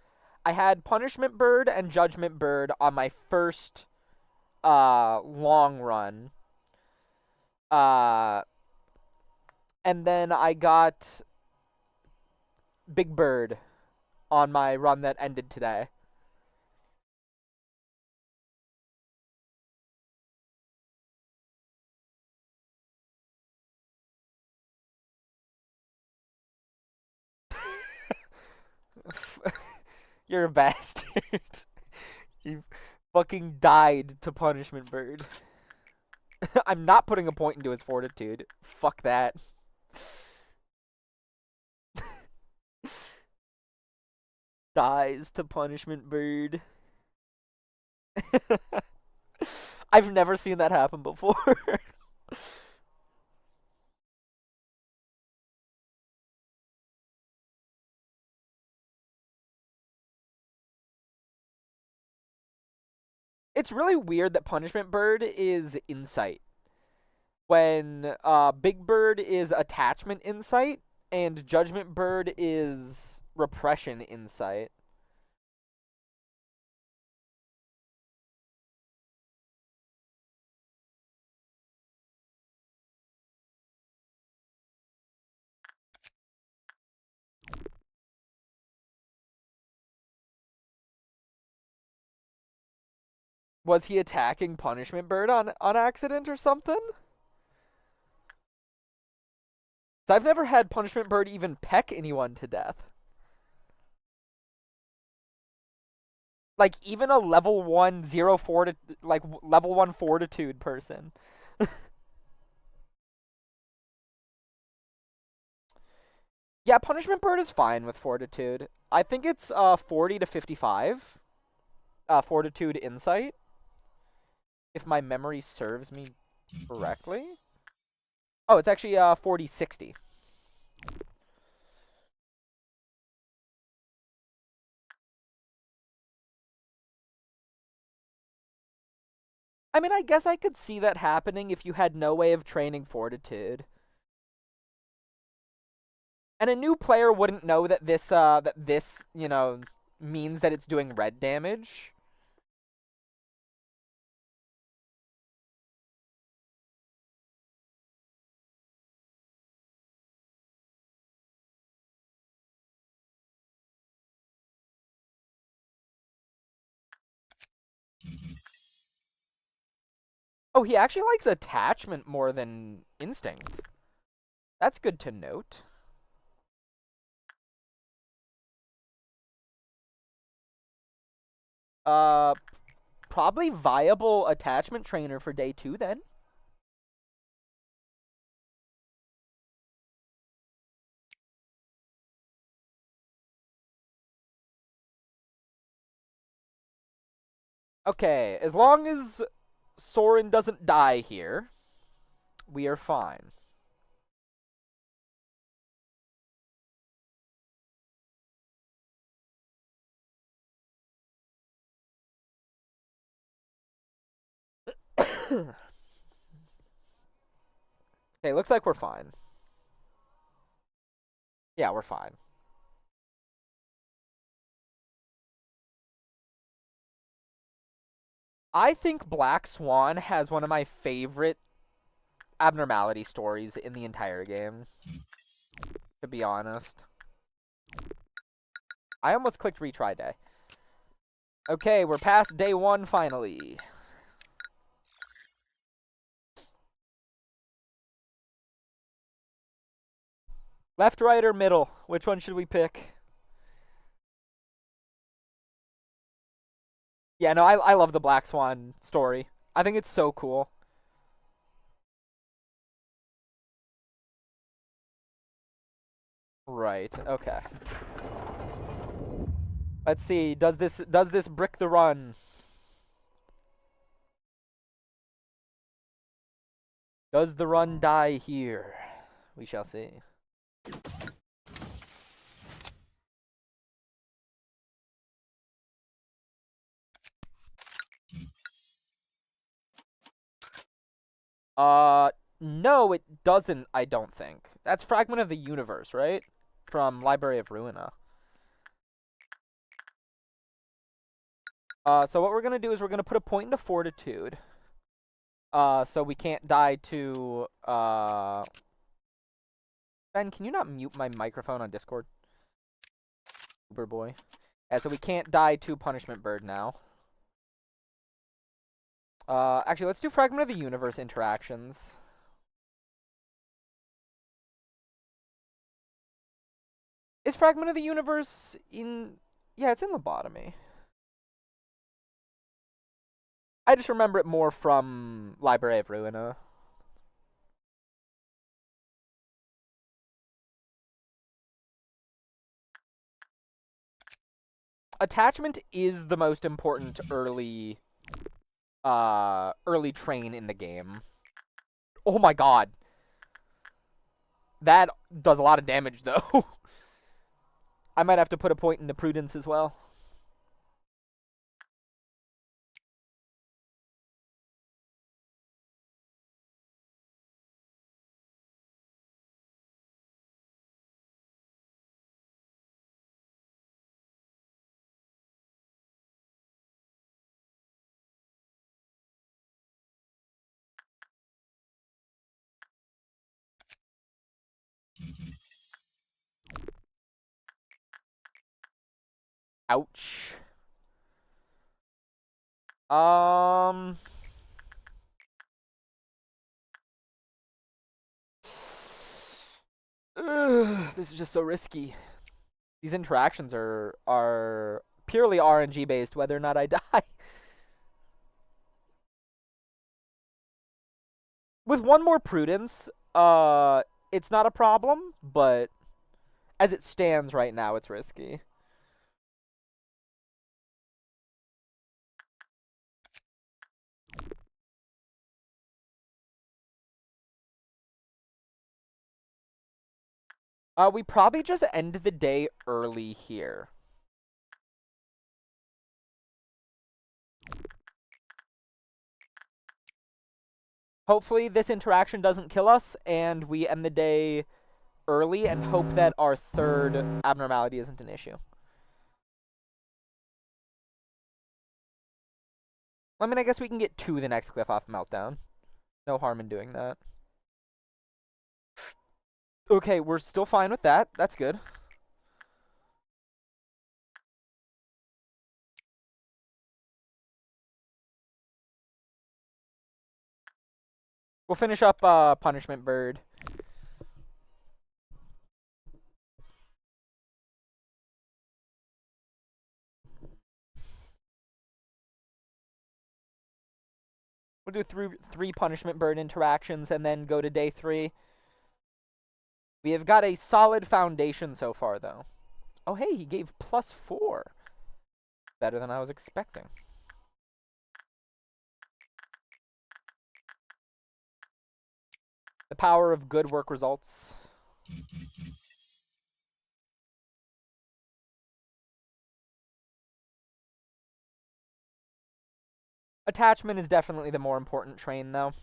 S1: I had Punishment Bird and Judgment Bird on my first long run. Uh, and then I got Big Bird on my run that ended today. You're a bastard. You fucking died to Punishment Bird. I'm not putting a point into his fortitude. Fuck that. Dies to Punishment Bird. I've never seen that happen before. It's really weird that Punishment Bird is insight when Big Bird is attachment insight and Judgment Bird is repression insight. Was he attacking Punishment Bird on accident or something? 'Cause I've never had Punishment Bird even peck anyone to death. Like even a level 1 0 like level 1 fortitude person. Yeah, Punishment Bird is fine with fortitude. I think it's 40 to 55. Fortitude insight. If my memory serves me correctly. Oh, it's actually 40-60. I mean, I guess I could see that happening if you had no way of training fortitude. And a new player wouldn't know that this, you know, means that it's doing red damage. Oh, he actually likes attachment more than instinct. That's good to note. Uh, Probably viable attachment trainer for day 2 then. Okay, as long as Soren doesn't die here, we are fine. Okay, looks like we're fine. Yeah, we're fine. I think Black Swan has one of my favorite abnormality stories in the entire game, to be honest. I almost clicked retry day. Okay, we're past day 1 finally. Left, right, or middle? Which one should we pick? Yeah, no, I love the Black Swan story. I think it's so cool. Right, okay. Let's see, does this brick the run? Does the run die here? We shall see. No, it doesn't, I don't think. That's Fragment of the Universe, right? From Library of Ruina. So what we're gonna do is we're gonna put a point into fortitude. So we can't die to Ben, can you not mute my microphone on Discord? Uber boy. Yeah, so we can't die to punishment bird now. Actually, let's do fragment of the universe interactions. Is fragment of the universe in? Yeah, it's in lobotomy. I just remember it more from Library of Ruina. Attachment is the most important early train in the game. Oh my god. That does a lot of damage though. I might have to put a point into prudence as well. Ouch. This is just so risky. These interactions are purely RNG based, whether or not I die. With one more prudence, it's not a problem, but as it stands right now, it's risky. We probably just end the day early here. Hopefully this interaction doesn't kill us, and we end the day early and hope that our third abnormality isn't an issue. I mean, I guess we can get to the next cliff off meltdown. No harm in doing that. Okay, we're still fine with that. That's good. We'll finish up Punishment Bird. We'll do three Punishment Bird interactions and then go to day 3. We have got a solid foundation so far, though. Oh, hey, he gave +4. Better than I was expecting. The power of good work results. Attachment is definitely the more important train, though.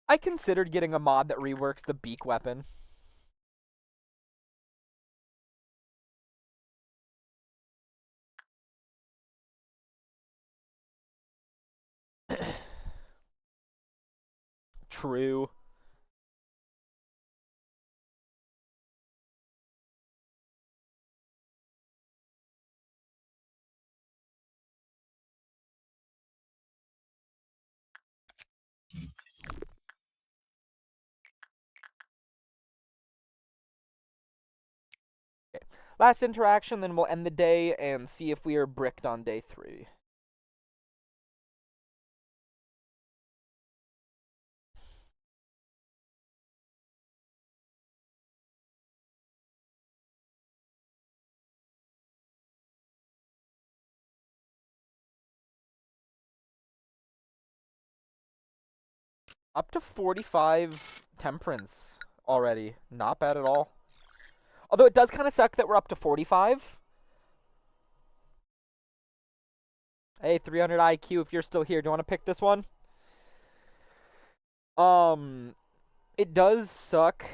S1: I considered getting a mod that reworks the beak weapon. True. Okay. Last interaction, then we'll end the day and see if we are bricked on day 3. Up to 45 temperance already. Not bad at all. Although it does kind of suck that we're up to 45. Hey, 300 IQ, if you're still here, do you want to pick this one? It does suck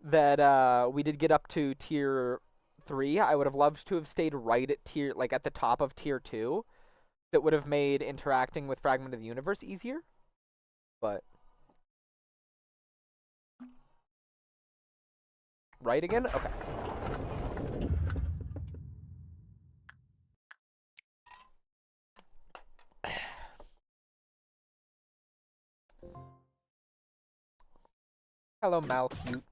S1: that we did get up to tier 3. I would have loved to have stayed right at tier, like at the top of tier 2. That would have made interacting with Fragment of the Universe easier. But right again? Okay. Hello, Malcute.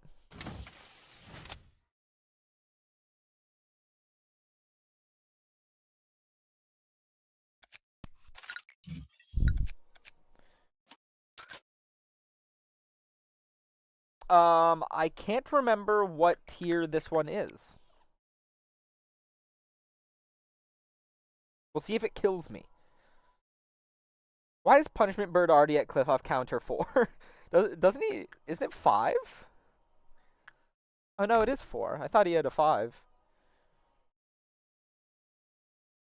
S1: I can't remember what tier this one is. We'll see if it kills me. Why is Punishment Bird already at Cliff off counter 4? Doesn't he? Isn't it 5? Oh no, it is 4. I thought he had a 5.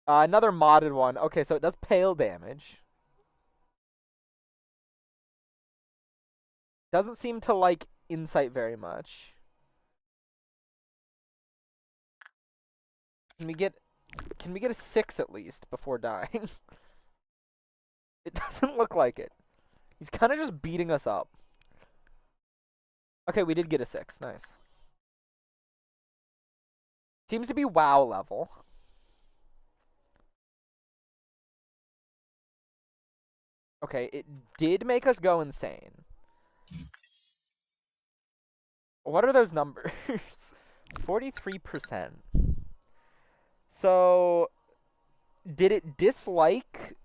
S1: Another modded one. Okay, so it does pale damage. Doesn't seem to like insight very much. Can we get a 6 at least before dying? It doesn't look like it. He's kind of just beating us up. Okay, we did get a 6. Nice. Seems to be WoW level. Okay, it did make us go insane. What are those numbers? 43%. So, did it dislike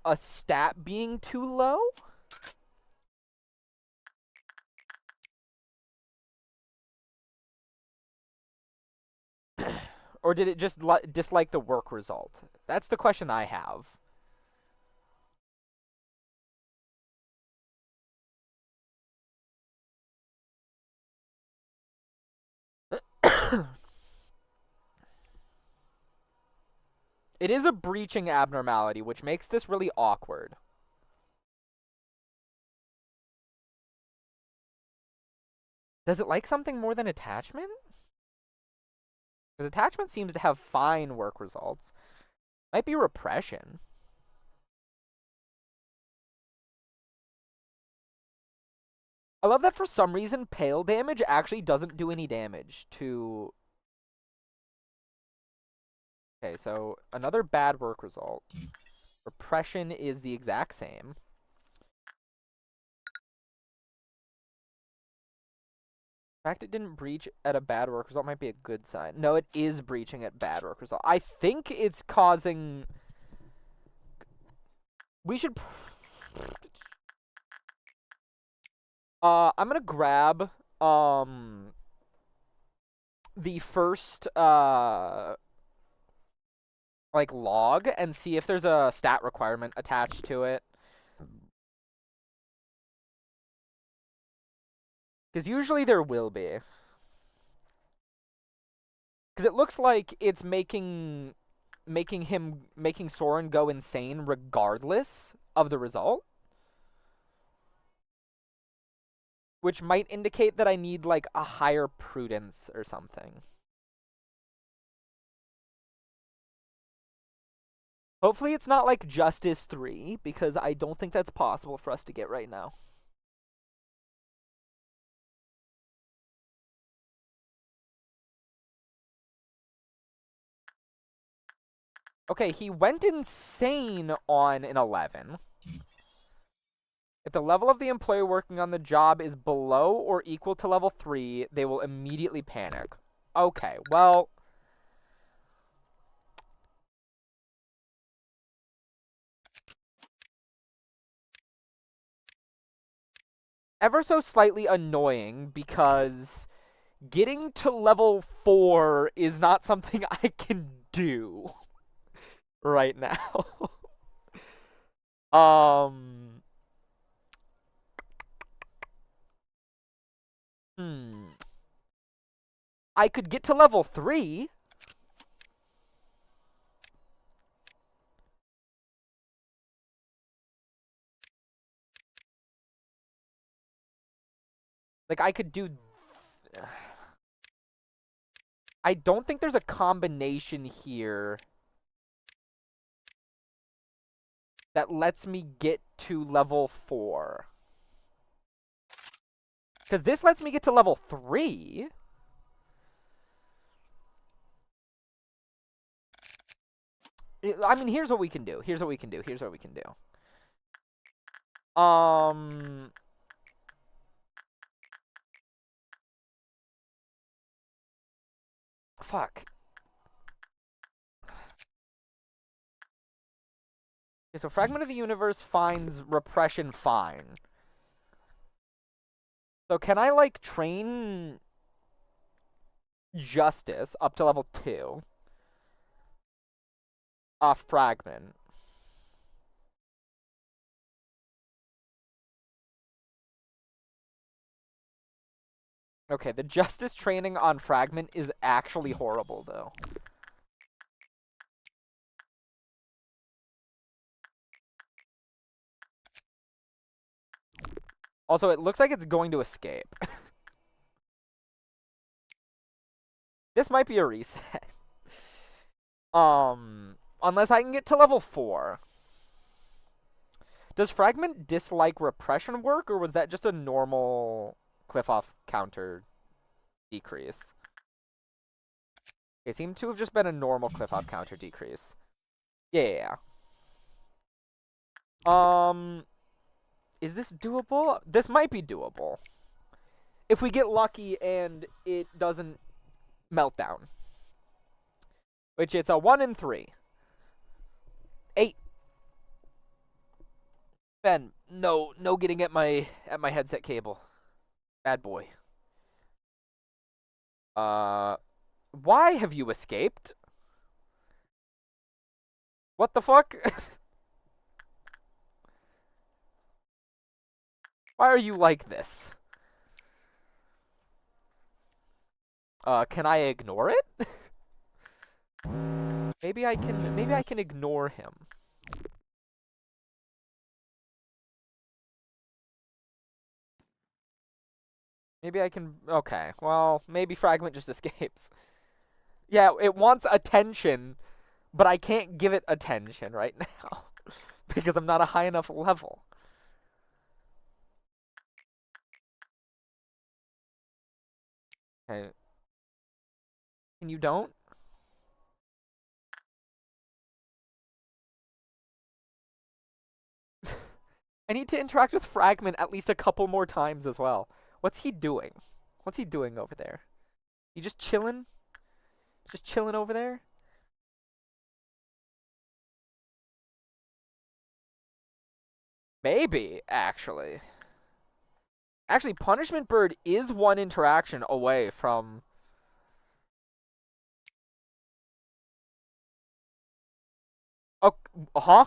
S1: a stat being too low? Or did it just dislike the work result? That's the question I have. It is a breaching abnormality, which makes this really awkward. Does it like something more than attachment? Because attachment seems to have fine work results. Might be repression. I love that for some reason pale damage actually doesn't do any damage to... Okay, so another bad work result. Repression is the exact same. The fact it didn't breach at a bad work result might be a good sign. No, it is breaching at bad work result. I think it's causing... We should... I'm gonna grab, the first, like, log and see if there's a stat requirement attached to it. Because usually there will be. Because it looks like it's making Soren go insane regardless of the result. Which might indicate that I need, like, a higher prudence or something. Hopefully it's not like Justice 3, because I don't think that's possible for us to get right now. Okay, he went insane on an 11. If the level of the employee working on the job is below or equal to level 3, they will immediately panic. Okay, well... ever so slightly annoying, because getting to level 4 is not something I can do right now. Um... I could get to level 3. Like, I could do... I don't think there's a combination here that lets me get to level 4. Because this lets me get to level 3. I mean, here's what we can do. Here's what we can do. Here's what we can do. Fuck. Okay, so Fragment of the Universe finds Repression fine. So can I, like, train Justice up to level 2 off Fragment? Okay, the Justice training on Fragment is actually horrible, though. Also, it looks like it's going to escape. This might be a reset. Unless I can get to level 4. Does Fragment dislike Repression work, or was that just a normal cliff-off counter decrease? It seemed to have just been a normal cliff-off counter decrease. Yeah. Is this doable? This might be doable. If we get lucky and it doesn't melt down. Which it's a 1 in 3. 8. Ben, no getting at my headset cable. Bad boy. Why have you escaped? What the fuck? Why are you like this? Can I ignore it? Maybe I can ignore him. Maybe I can... Okay, well, maybe Fragment just escapes. Yeah, it wants attention, but I can't give it attention right now. Because I'm not a high enough level. Okay. And you don't? I need to interact with Fragment at least a couple more times as well. What's he doing? What's he doing over there? You just chilling? Just chilling over there? Maybe, actually. Actually, Punishment Bird is one interaction away from... Oh, huh?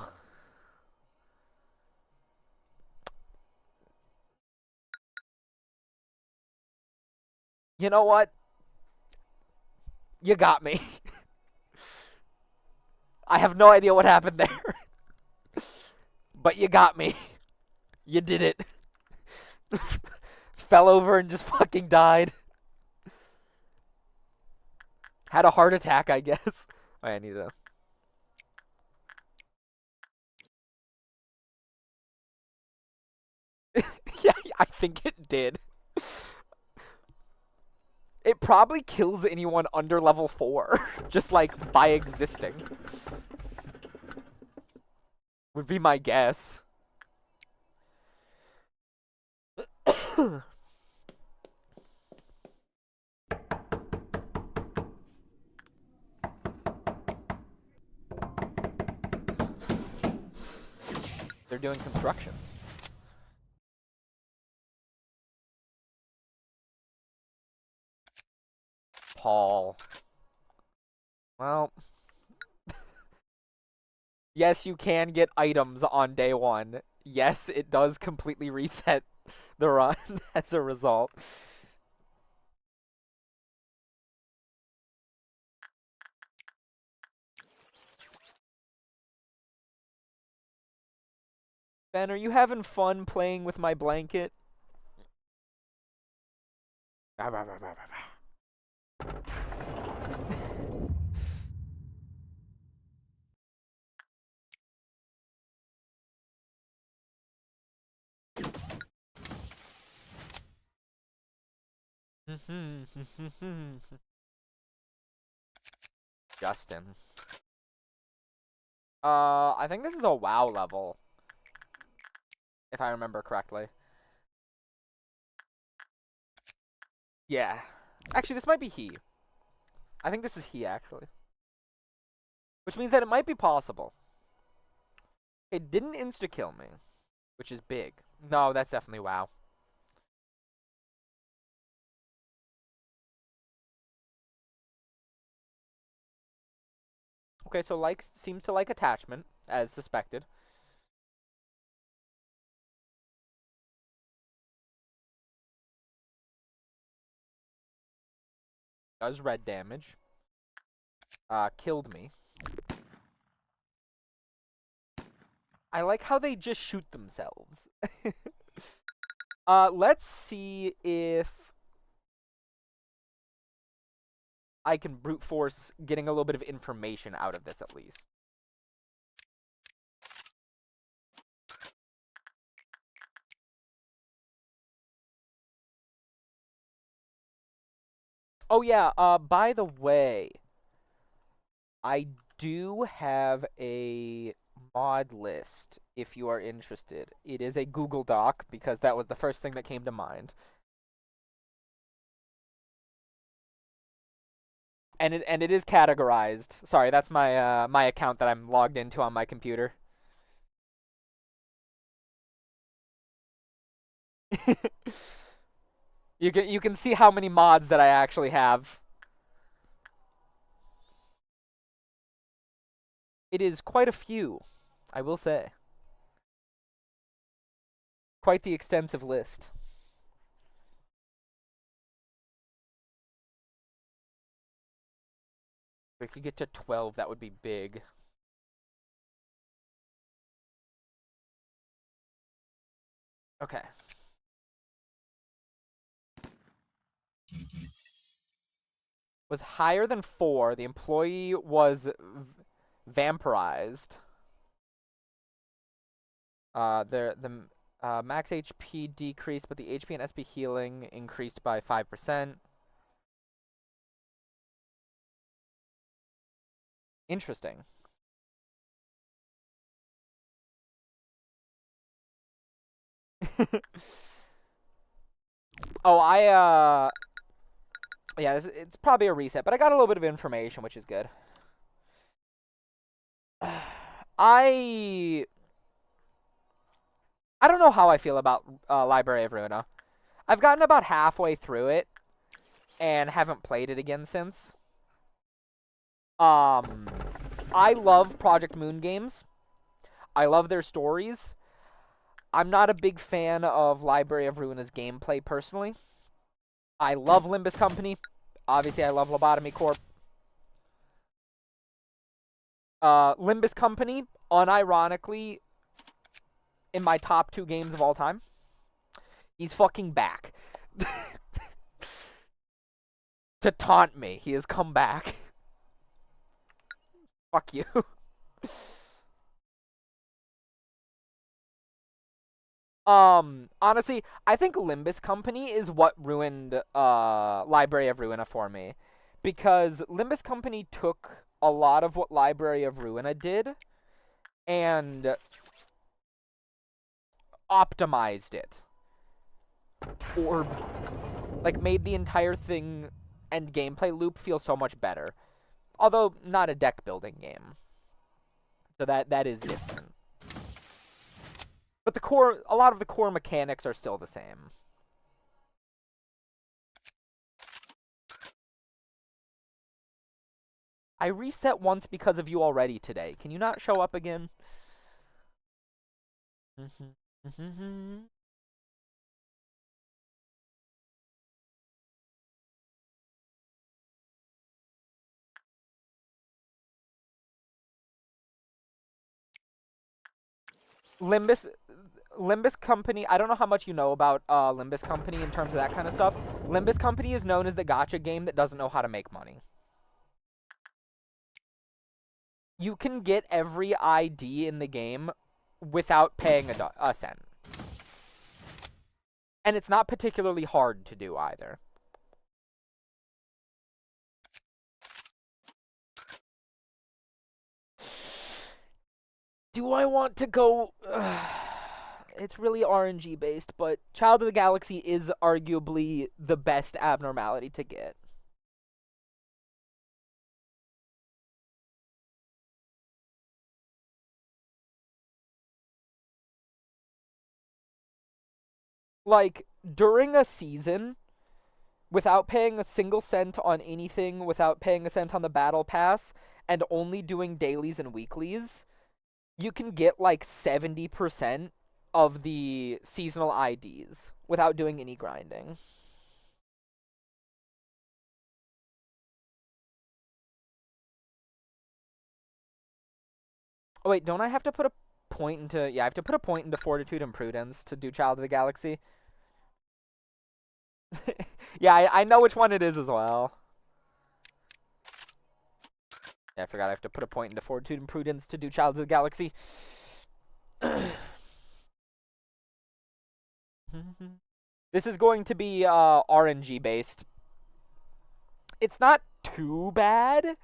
S1: You know what? You got me. I have no idea what happened there. But you got me. You did it. Fell over and just fucking died. Had a heart attack, I guess. Oh, I need to... Yeah, I think it did. It probably kills anyone under level 4. Just, like, by existing. Would be my guess. They're doing construction. Paul. Well. Yes, you can get items on day 1. Yes, it does completely reset the run as a result. Ben, are you having fun playing with my blanket? Justin. I think this is a WoW level, if I remember correctly. Yeah. Actually, this might be he. I think this is he, actually. Which means that it might be possible. It didn't insta-kill me, which is big. No, that's definitely WoW. Okay, so seems to like attachment, as suspected. Does red damage. Killed me. I like how they just shoot themselves. Let's see if I can brute force getting a little bit of information out of this at least. Oh yeah, by the way, I do have a mod list if you are interested. It is a Google Doc because that was the first thing that came to mind. And it is categorized. Sorry, that's my my account that I'm logged into on my computer. You can see how many mods that I actually have. It is quite a few, I will say. Quite the extensive list. If we could get to 12, that would be big. Okay. Was higher than 4. The employee was vampirized. The max HP decreased, but the HP and SP healing increased by 5%. Interesting. Oh, yeah, it's probably a reset, but I got a little bit of information, which is good. I don't know how I feel about Library of Ruina. I've gotten about halfway through it and haven't played it again since. I love Project Moon games. I love their stories. I'm not a big fan of Library of Ruina's gameplay personally. I love Limbus Company. Obviously, I love Lobotomy Corp. Limbus Company, unironically, in my top 2 games of all time. He's fucking back. To taunt me. He has come back. Fuck you. Honestly, I think Limbus Company is what ruined Library of Ruina for me. Because Limbus Company took a lot of what Library of Ruina did and optimized it. Or like made the entire thing and gameplay loop feel so much better. Although not a deck building game. So that is different. But a lot of the core mechanics are still the same. I reset once because of you already today. Can you not show up again? Limbus Limbus Company, I don't know how much you know about Limbus Company in terms of that kind of stuff. Limbus Company is known as the gacha game that doesn't know how to make money. You can get every ID in the game without paying a cent. And it's not particularly hard to do either. Do I want to go... It's really RNG based, but Child of the Galaxy is arguably the best abnormality to get. Like, during a season, without paying a single cent on anything, without paying a cent on the battle pass, and only doing dailies and weeklies, you can get like 70% of the seasonal IDs without doing any grinding. Oh wait, don't I have to put a point into... Yeah, I have to put a point into Fortitude and Prudence to do Child of the Galaxy. Yeah, I know which one it is as well. Yeah, I forgot I have to put a point into Fortitude and Prudence to do Child of the Galaxy. This is going to be RNG based. It's not too bad,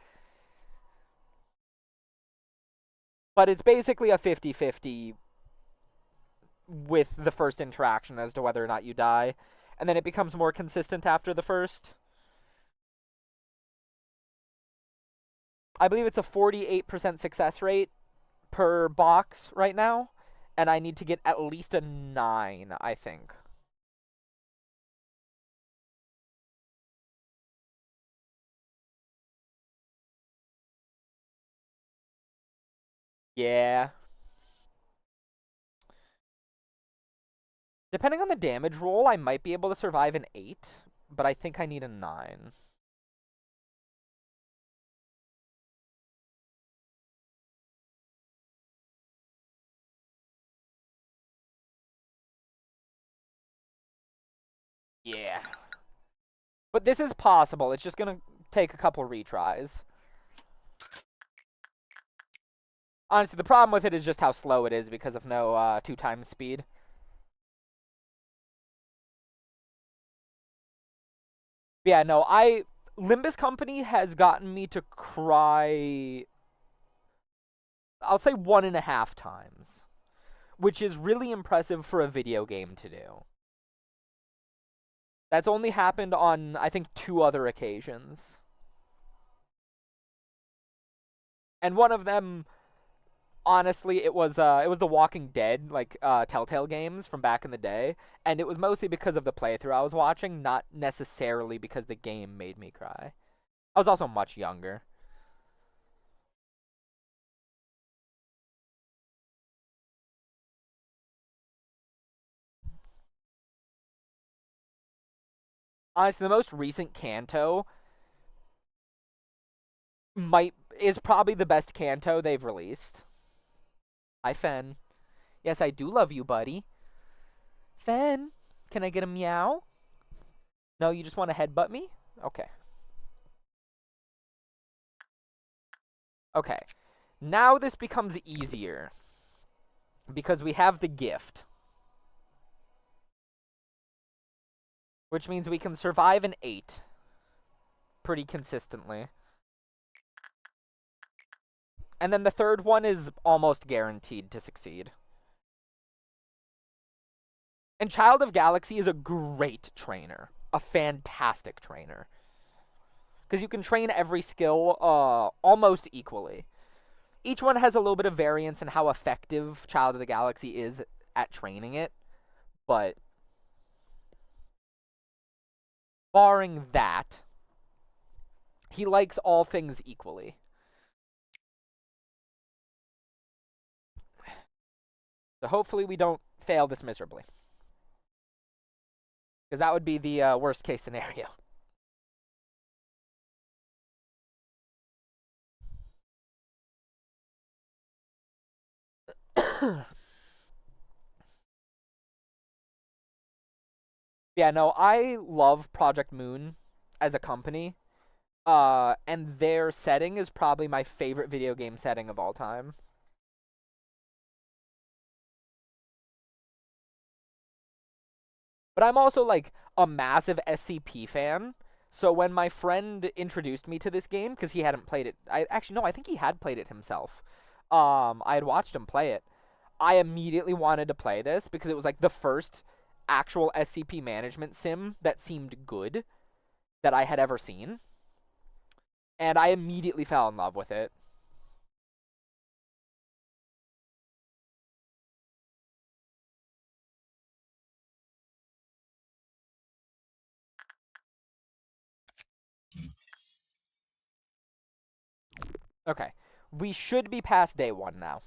S1: but it's basically a 50-50 with the first interaction as to whether or not you die. And then it becomes more consistent after the first. I believe it's a 48% success rate per box right now, and I need to get at least a 9, I think. Yeah. Depending on the damage roll, I might be able to survive an 8, but I think I need a 9. Yeah. But this is possible. It's just going to take a couple retries. Honestly, the problem with it is just how slow it is because of no 2x speed. Yeah, no, Limbus Company has gotten me to cry, I'll say 1.5 times, which is really impressive for a video game to do. That's only happened on, I think, 2 other occasions. And one of them, honestly, it was the Walking Dead, like, Telltale games from back in the day, and it was mostly because of the playthrough I was watching, not necessarily because the game made me cry. I was also much younger. Honestly, the most recent Kanto is probably the best Kanto they've released. Hi, Fen. Yes, I do love you, buddy. Fen, can I get a meow? No, you just want to headbutt me? Okay. Okay. Now this becomes easier. Because we have the gift. Which means we can survive an 8. Pretty consistently. And then the third one is almost guaranteed to succeed. And Child of Galaxy is a great trainer. A fantastic trainer. Because you can train every skill almost equally. Each one has a little bit of variance in how effective Child of the Galaxy is at training it. But barring that, he likes all things equally. So hopefully we don't fail this miserably. Because that would be the worst case scenario. Yeah, no, I love Project Moon as a company. And their setting is probably my favorite video game setting of all time. But I'm also like a massive SCP fan. So when my friend introduced me to this game, because he hadn't played it, I actually no, I think he had played it himself. I had watched him play it. I immediately wanted to play this because it was like the first actual SCP management sim that seemed good that I had ever seen, and I immediately fell in love with it. Okay, we should be past day one now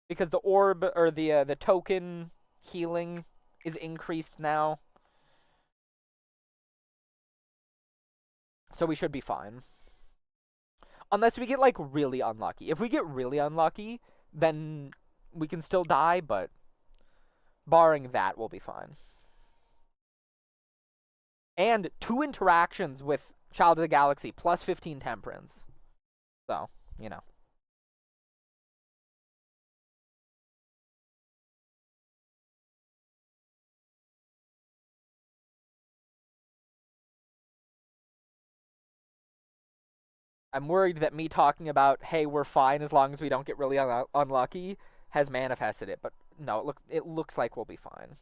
S1: because the orb or the token healing is increased now, so we should be fine. Unless we get like really unlucky. If we get really unlucky, then we can still die, but barring that, we'll be fine. And 2 interactions with Child of the Galaxy plus 15 temperance. So, you know. I'm worried that me talking about, hey, we're fine as long as we don't get really unlucky has manifested it, but no, it looks like we'll be fine.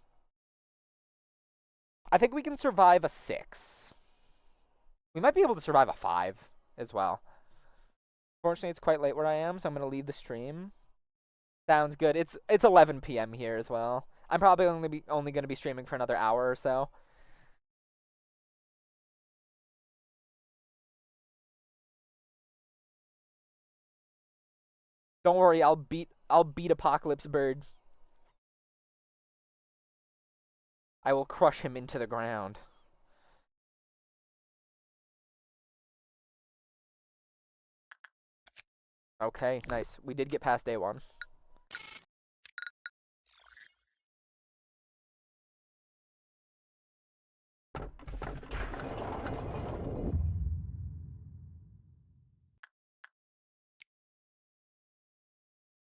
S1: I think we can survive a 6. We might be able to survive a 5 as well. Fortunately, it's quite late where I am, so I'm going to leave the stream. Sounds good. It's 11 p.m. here as well. I'm probably only going to be streaming for another hour or so. Don't worry, I'll beat Apocalypse Bird. I will crush him into the ground. Okay, nice. We did get past day one.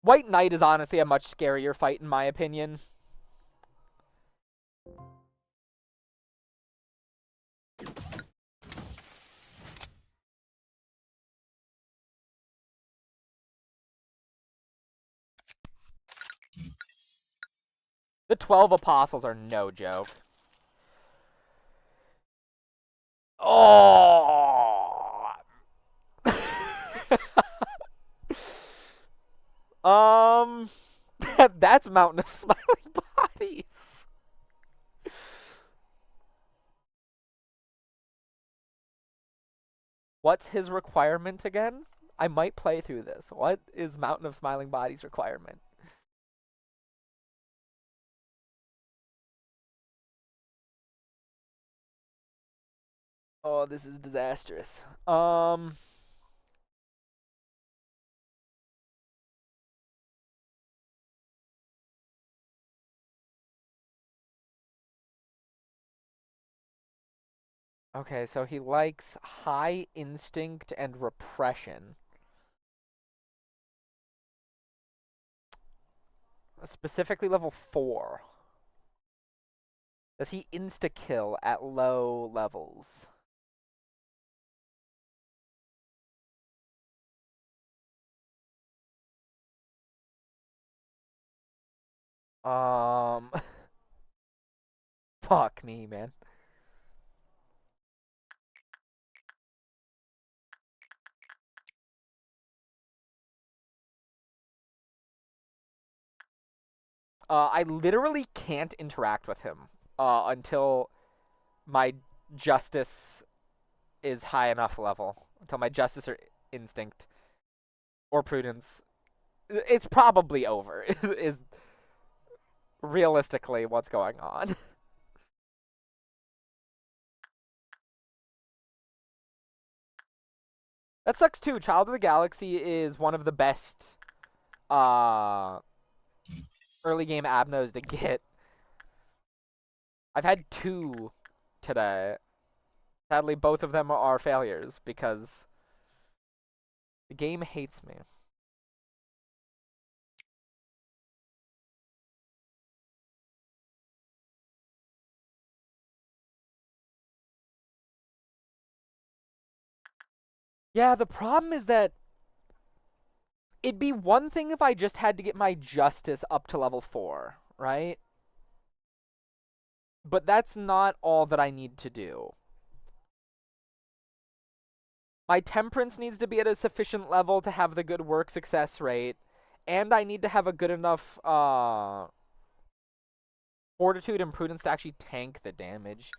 S1: White Knight is honestly a much scarier fight in my opinion. The 12 Apostles are no joke. Oh. um, that's Mountain of Smiling Bodies. What's his requirement again? I might play through this. What is Mountain of Smiling Bodies' requirement? Oh, this is disastrous. Okay, so he likes high instinct and repression. Specifically level 4. Does he insta-kill at low levels? Um, fuck me, man. I literally can't interact with him until my justice is high enough level. Until my justice or instinct or prudence. It's probably over, is realistically what's going on. That sucks too. Child of the Galaxy is one of the best uh early game abnos to get. I've had 2 today. Sadly, both of them are failures because the game hates me. Yeah, the problem is that it'd be one thing if I just had to get my justice up to level 4, right? But that's not all that I need to do. My temperance needs to be at a sufficient level to have the good work success rate, and I need to have a good enough fortitude and prudence to actually tank the damage.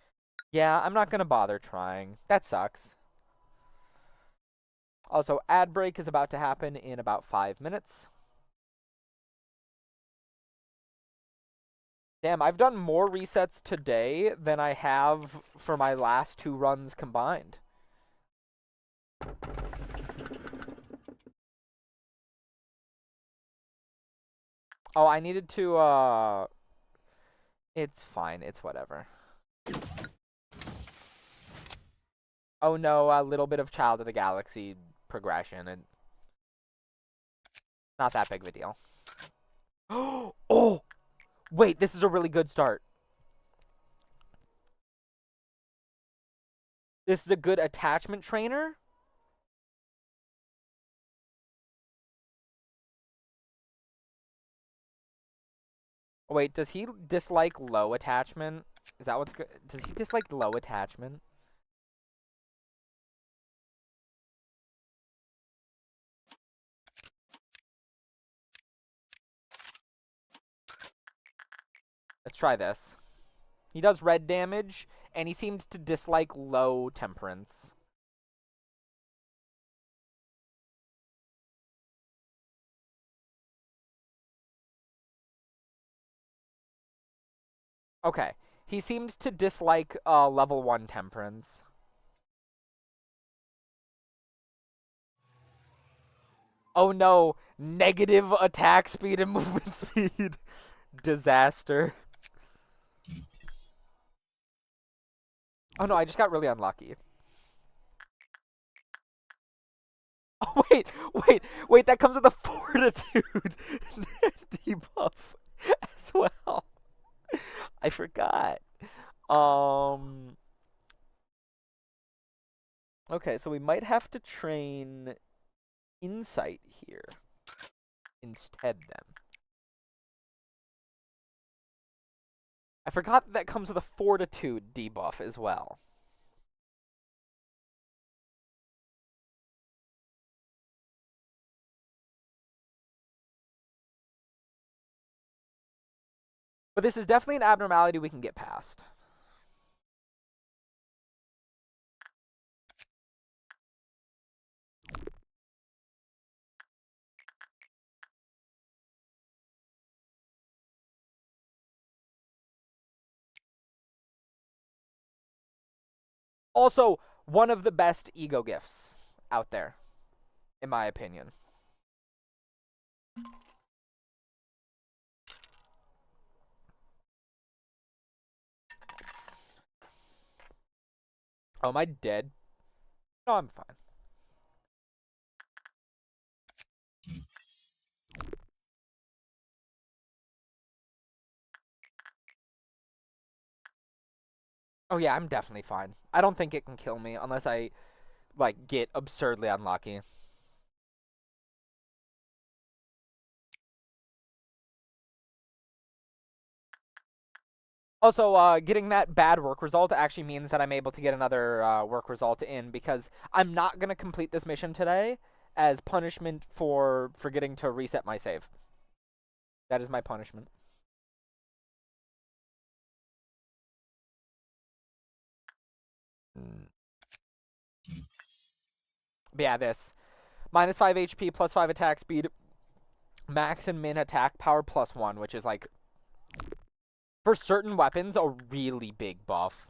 S1: Yeah, I'm not gonna bother trying. That sucks. Also, ad break is about to happen in about 5 minutes. Damn, I've done more resets today than I have for my last 2 runs combined. Oh, I needed to, it's fine. It's whatever. Oh no, a little bit of Child of the Galaxy progression, and not that big of a deal. Oh! Wait, this is a really good start. This is a good attachment trainer. Wait, does he dislike low attachment? Is that what's good? Does he dislike low attachment? Let's try this. He does red damage, and he seems to dislike low temperance. Okay. He seems to dislike level 1 temperance. Oh no, negative attack speed and movement speed. Disaster. Oh no, I just got really unlucky. Oh wait, that comes with a fortitude debuff as well. I forgot. Okay, so we might have to train insight here instead then. I forgot that comes with a fortitude debuff as well. But this is definitely an abnormality we can get past. Also, one of the best ego gifts out there, in my opinion. Oh, am I dead? No, I'm fine. Oh yeah, I'm definitely fine. I don't think it can kill me unless I, like, get absurdly unlucky. Also, getting that bad work result actually means that I'm able to get another work result in, because I'm not going to complete this mission today as punishment for forgetting to reset my save. That is my punishment. But yeah, this. Minus 5 HP, plus 5 attack speed, max and min attack power plus 1, which is, like, for certain weapons, a really big buff.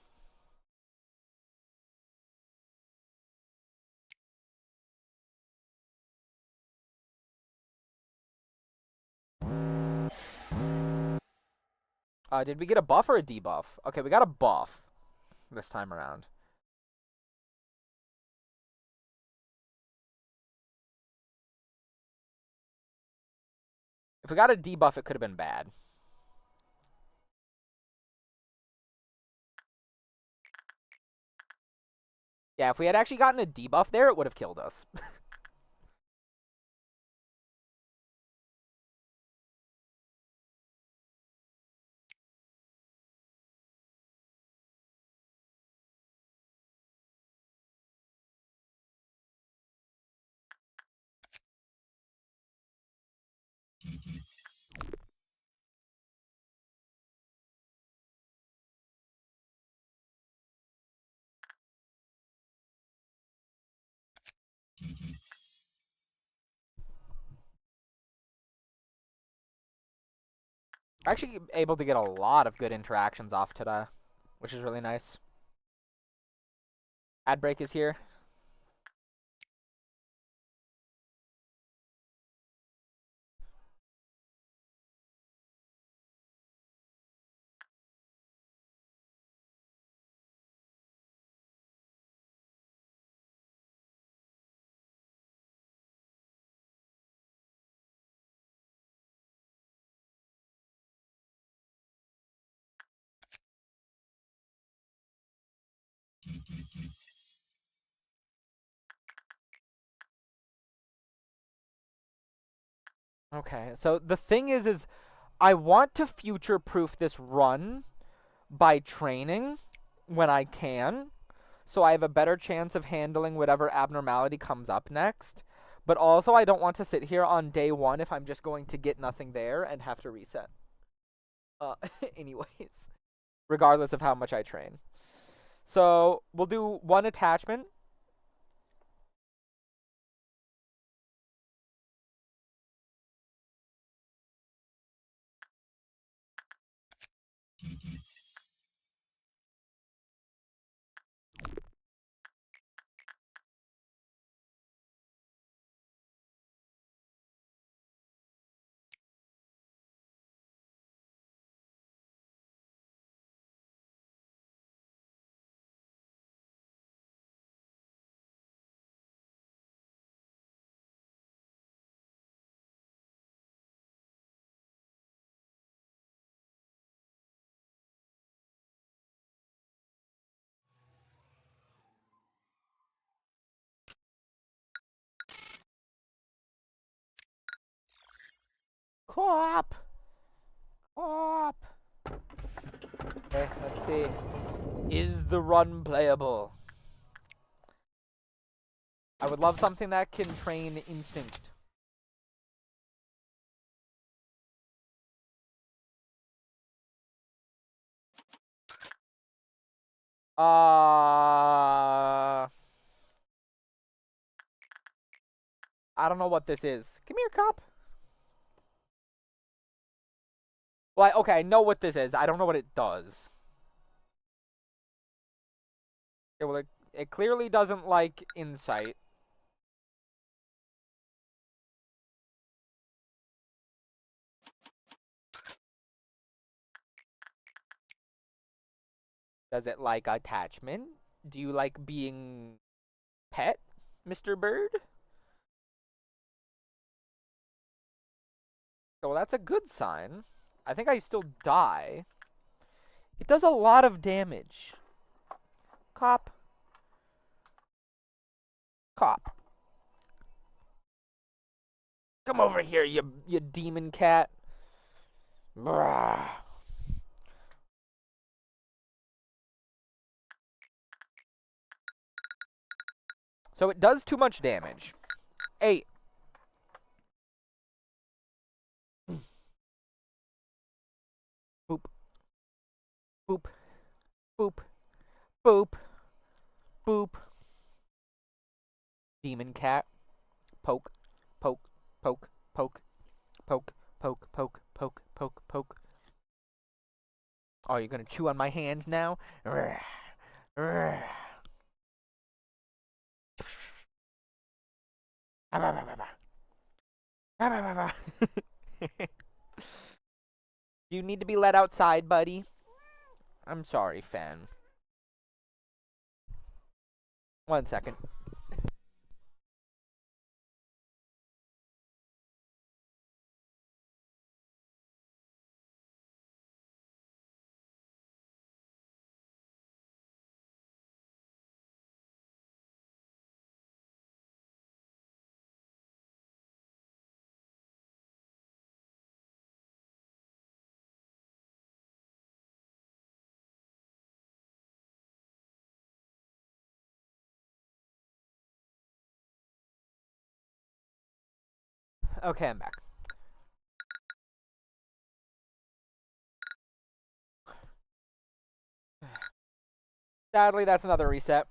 S1: Did we get a buff or a debuff? Okay, we got a buff this time around. If we got a debuff, it could have been bad. Yeah, if we had actually gotten a debuff there, it would have killed us. Actually able to get a lot of good interactions off today, which is really nice. Ad break is here. Okay, so the thing is I want to future-proof this run by training when I can, so I have a better chance of handling whatever abnormality comes up next. But also, I don't want to sit here on day one if I'm just going to get nothing there and have to reset. Uh, anyways, regardless of how much I train. So we'll do one attachment. Corp! Corp! Okay, let's see. Is the run playable? I would love something that can train instinct. I don't know what this is. Come here, cop. Well, okay, I know what this is. I don't know what it does. Okay, well, it clearly doesn't like insight. Does it like attachment? Do you like being pet, Mr. Bird? Oh, well, that's a good sign. I think I still die. It does a lot of damage. Cop. Cop. Come over here, you demon cat. Brah. So it does too much damage. 8. Boop. Boop. Boop. Boop. Boop. Demon cat. Poke. Poke. Poke. Poke. Poke. Poke. Poke. Poke. Poke. Poke. Oh, you're gonna chew on my hand now? You need to be let outside, buddy. I'm sorry, fan. 1 second. Okay, I'm back. Sadly, that's another reset.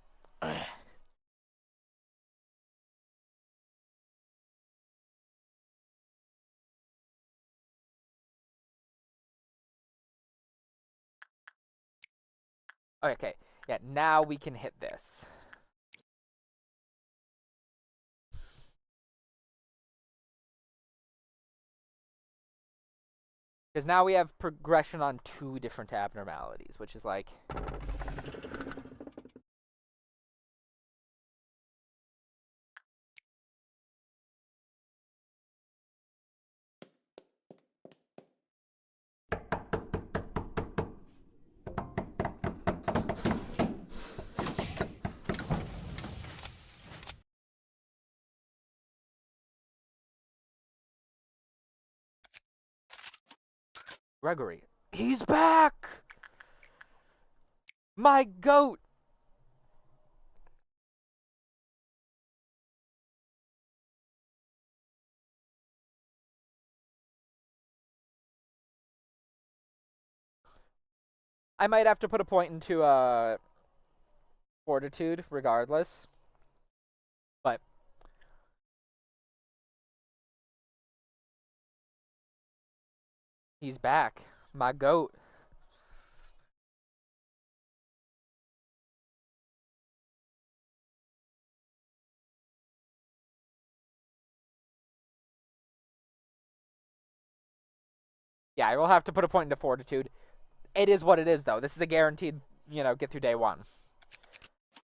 S1: Okay, yeah, now we can hit this. Because now we have progression on 2 different abnormalities, which is like... Gregory. He's back! My goat! I might have to put a point into fortitude regardless. But he's back. My goat. Yeah, I will have to put a point into fortitude. It is what it is, though. This is a guaranteed, get through day 1.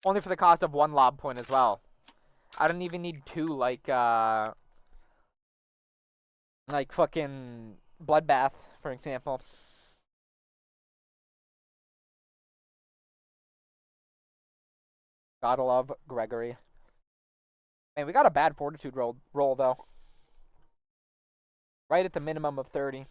S1: Only for the cost of 1 lob point as well. I don't even need 2 like fucking Bloodbath, for example. Gotta love Gregory. Man, we got a bad fortitude roll though. Right at the minimum of 30.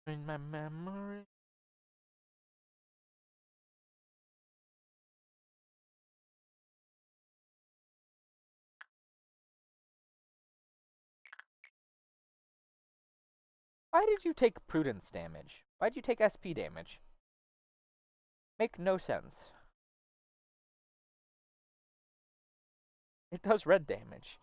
S1: In my memory. Why did you take prudence damage? Why did you take SP damage? Make no sense. It does red damage.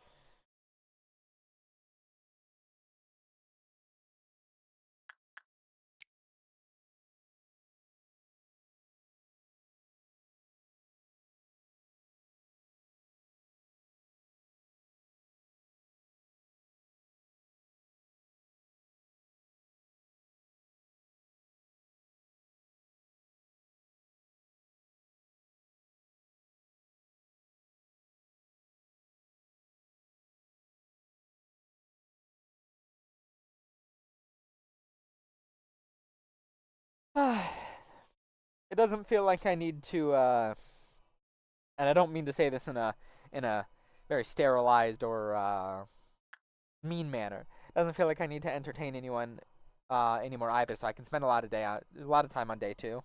S1: It doesn't feel like I need to and I don't mean to say this in a very sterilized or mean manner. It doesn't feel like I need to entertain anyone anymore either, so I can spend a lot of time on day 2.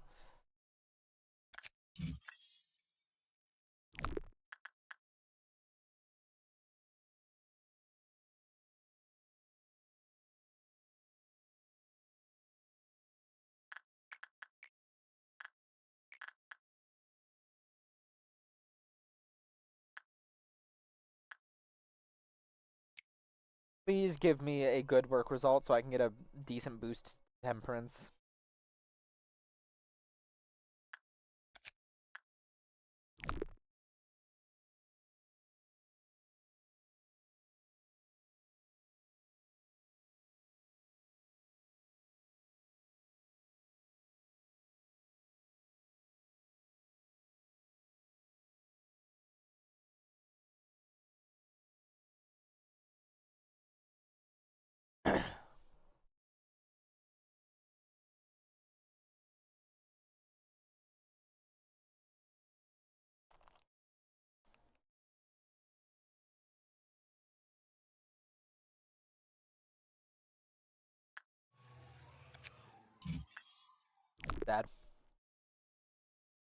S1: Please give me a good work result so I can get a decent boost to temperance. Bad.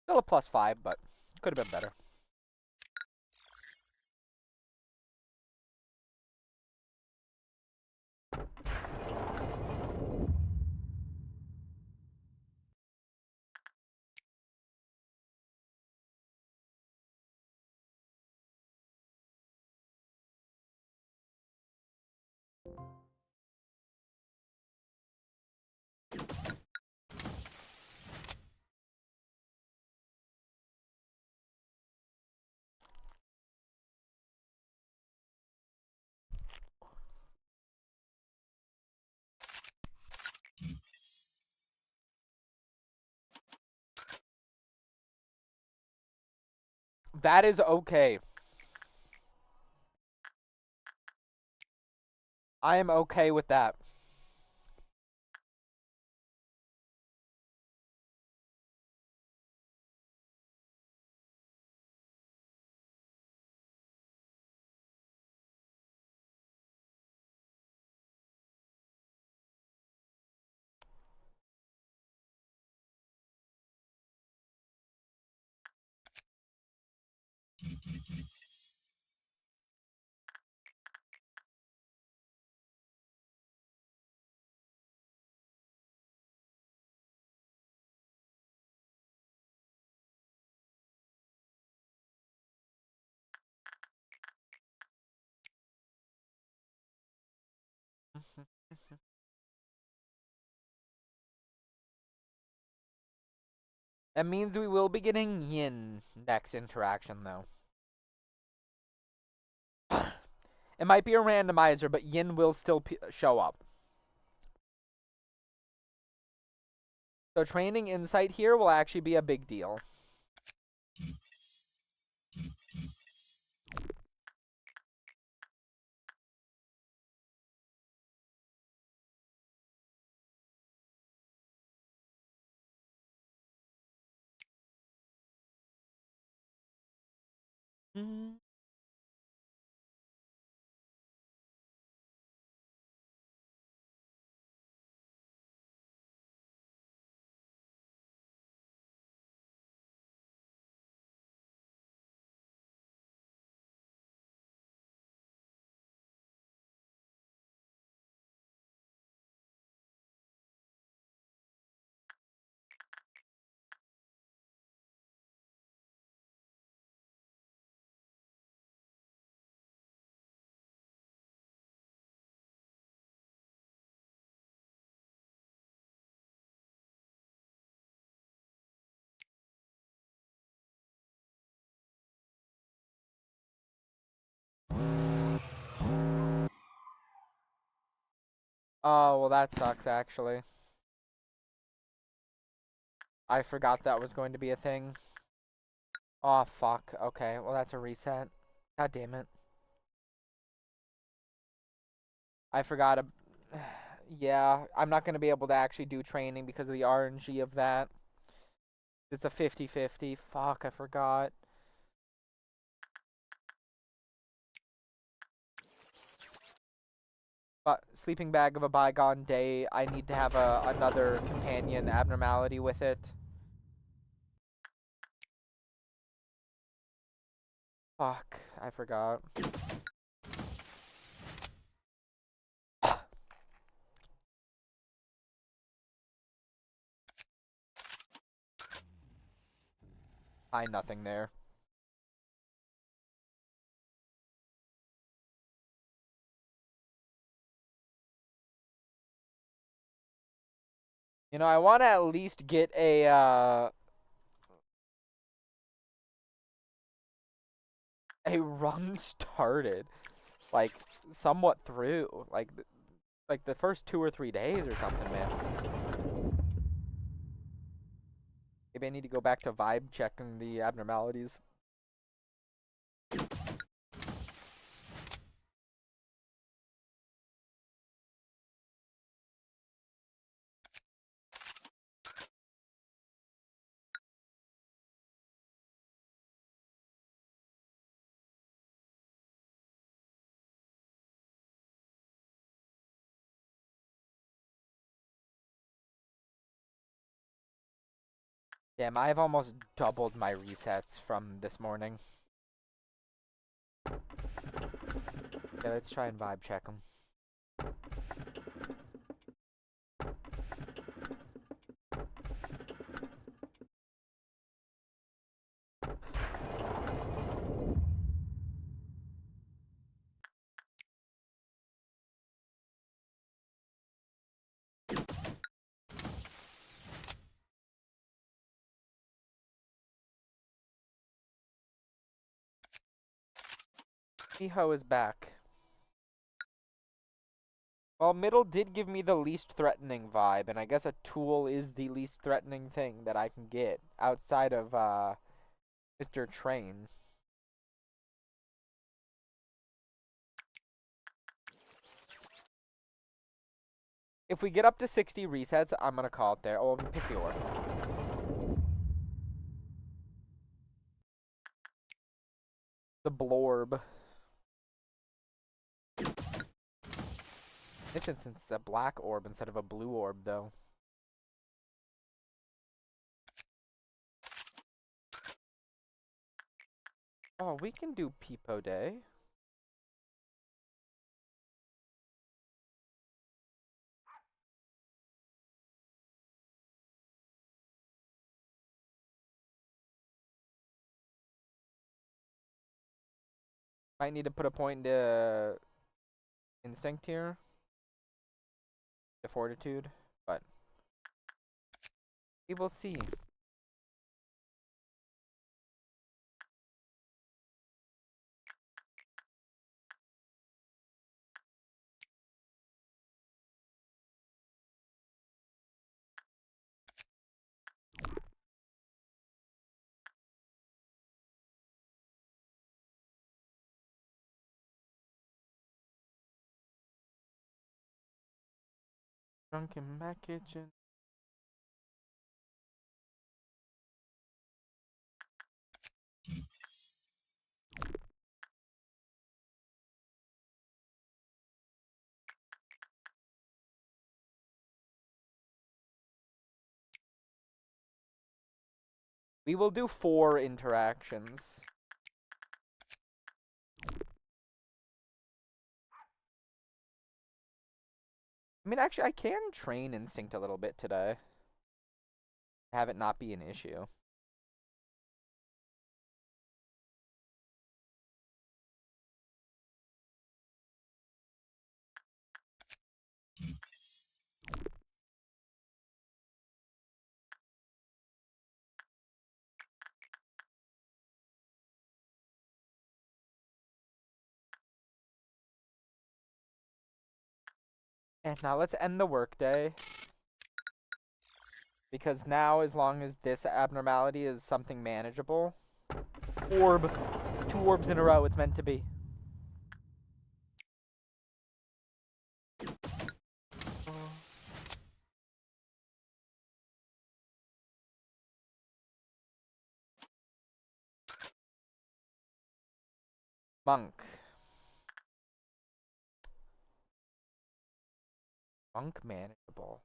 S1: Still a +5, but could have been better. That is okay. I am okay with that. That means we will be getting yin next interaction, though. It might be a randomizer, but yin will still show up. So training insight here will actually be a big deal. Mm. Oh, well, that sucks, actually. I forgot that was going to be a thing. Oh, fuck. Okay, well, that's a reset. God damn it. I forgot. Yeah, I'm not going to be able to actually do training because of the RNG of that. It's a 50-50. Fuck, I forgot. But sleeping bag of a bygone day, I need to have another companion abnormality with it. Fuck, I forgot. Find nothing there. You know, I want to at least get a run started, like somewhat through, like the first 2 or 3 days or something, man. Maybe I need to go back to vibe checking the abnormalities. Damn, I've almost doubled my resets from this morning. Okay, let's try and vibe check them. Miho is back. Well, middle did give me the least threatening vibe, and I guess a tool is the least threatening thing that I can get outside of Mr. Train. If we get up to 60 resets, I'm gonna call it there. Oh, pick the orb. The blorb. This instance is a black orb instead of a blue orb, though. Oh, we can do Peepo Day. Might need to put a point into Instinct here. The Fortitude, but we will see. Drunk in my kitchen. We will do 4 interactions. I mean, actually, I can train Instinct a little bit today. Have it not be an issue. And now let's end the workday. Because now, as long as this abnormality is something manageable. Orb. 2 orbs in a row, it's meant to be. Monk. Monk manageable.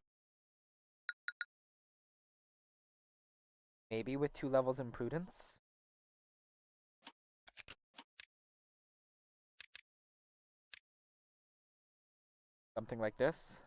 S1: Maybe with 2 levels in Prudence? Something like this.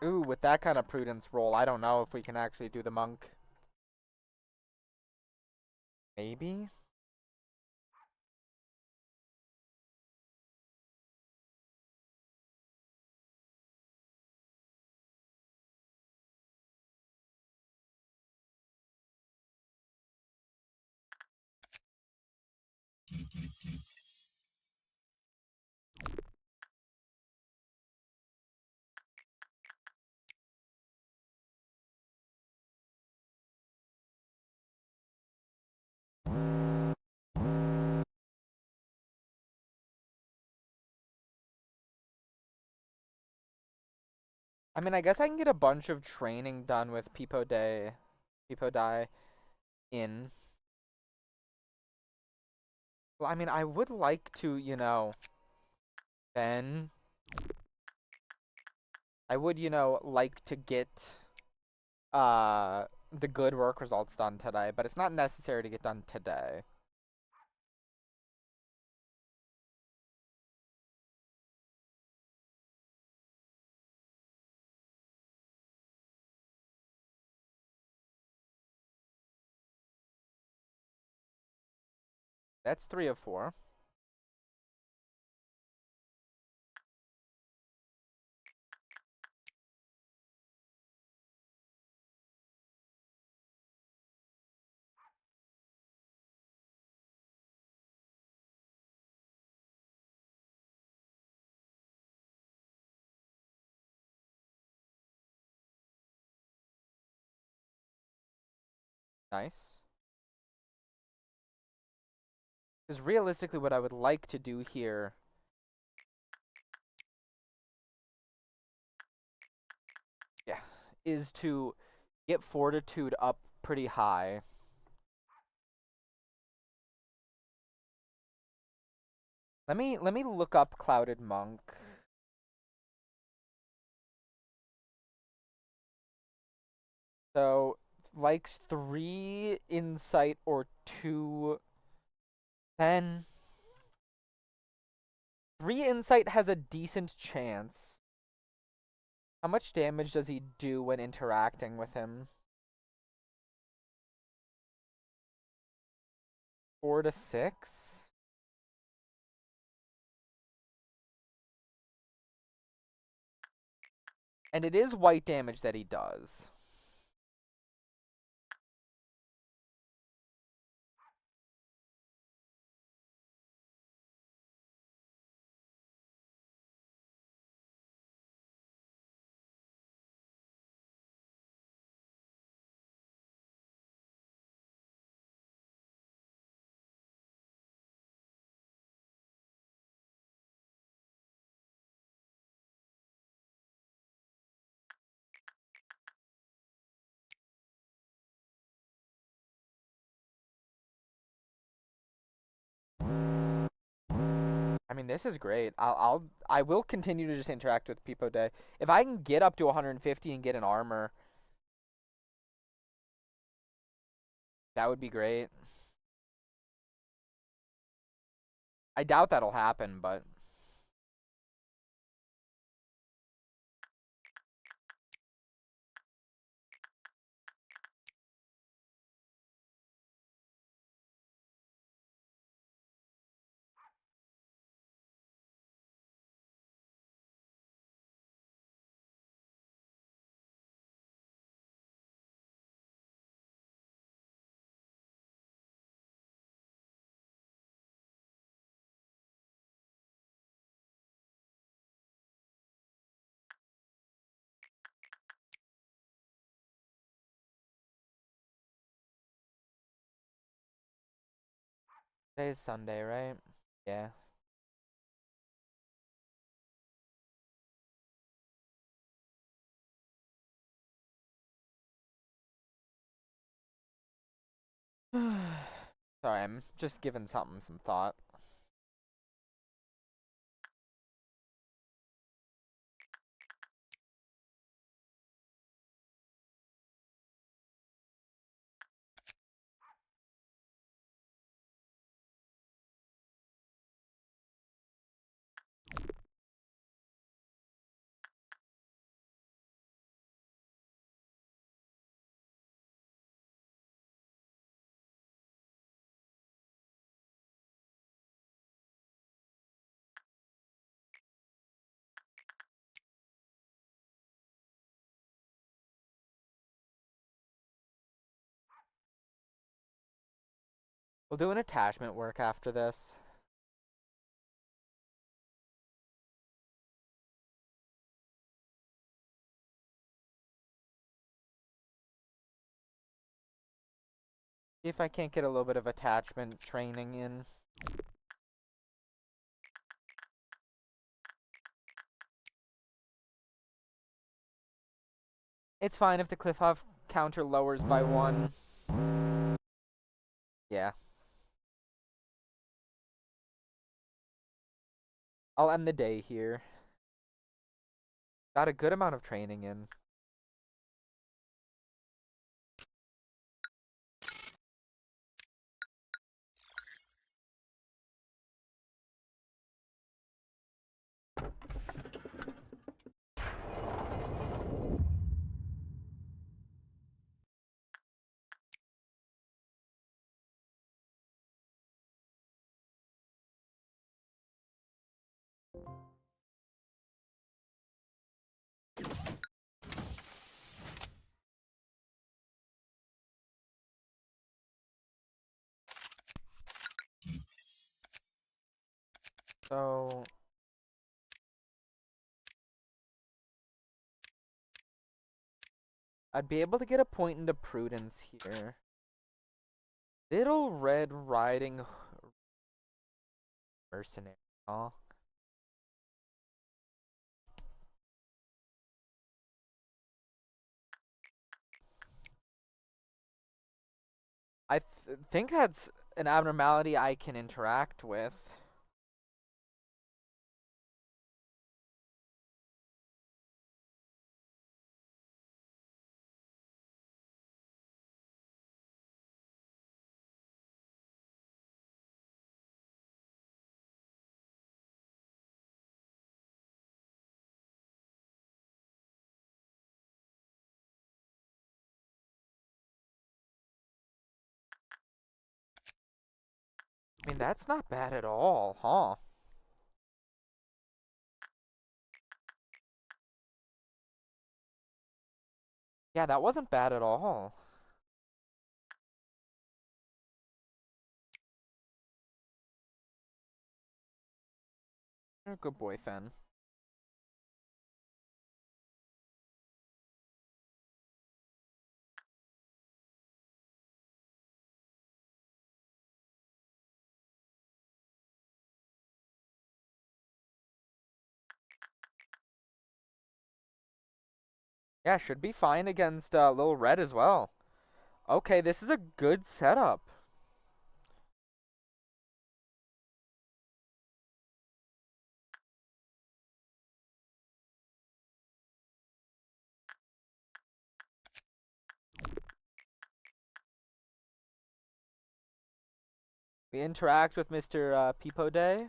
S1: Ooh, with that kind of prudence roll, I don't know if we can actually do the monk. Maybe? I mean, I guess I can get a bunch of training done with Peepo Die in. Well, I mean, I would like to, then I would, like to get the good work results done today, but it's not necessary to get done today. That's 3 of 4. Nice. Because realistically, what I would like to do here is to get fortitude up pretty high. Let me look up Clouded Monk. So, likes 3 insight or 2 10. 3 insight has a decent chance. How much damage does he do when interacting with him? 4 to 6? And it is white damage that he does. I mean, this is great. I will continue to just interact with Peepo Day. If I can get up to 150 and get an armor, that would be great. I doubt that'll happen, but Today's Sunday, right? Yeah. Sorry, I'm just giving something some thought. We'll do an attachment work after this. See if I can't get a little bit of attachment training in. It's fine if the cliff off counter lowers by 1. Yeah. I'll end the day here. Got a good amount of training in. So I'd be able to get a point into prudence here. Little Red Riding Mercenary. Huh? I think that's an abnormality I can interact with. I mean, that's not bad at all, huh? Yeah, that wasn't bad at all. You're a good boy, Fen. Yeah, should be fine against Little Red as well. Okay, this is a good setup. We interact with Mr. Peepo Day.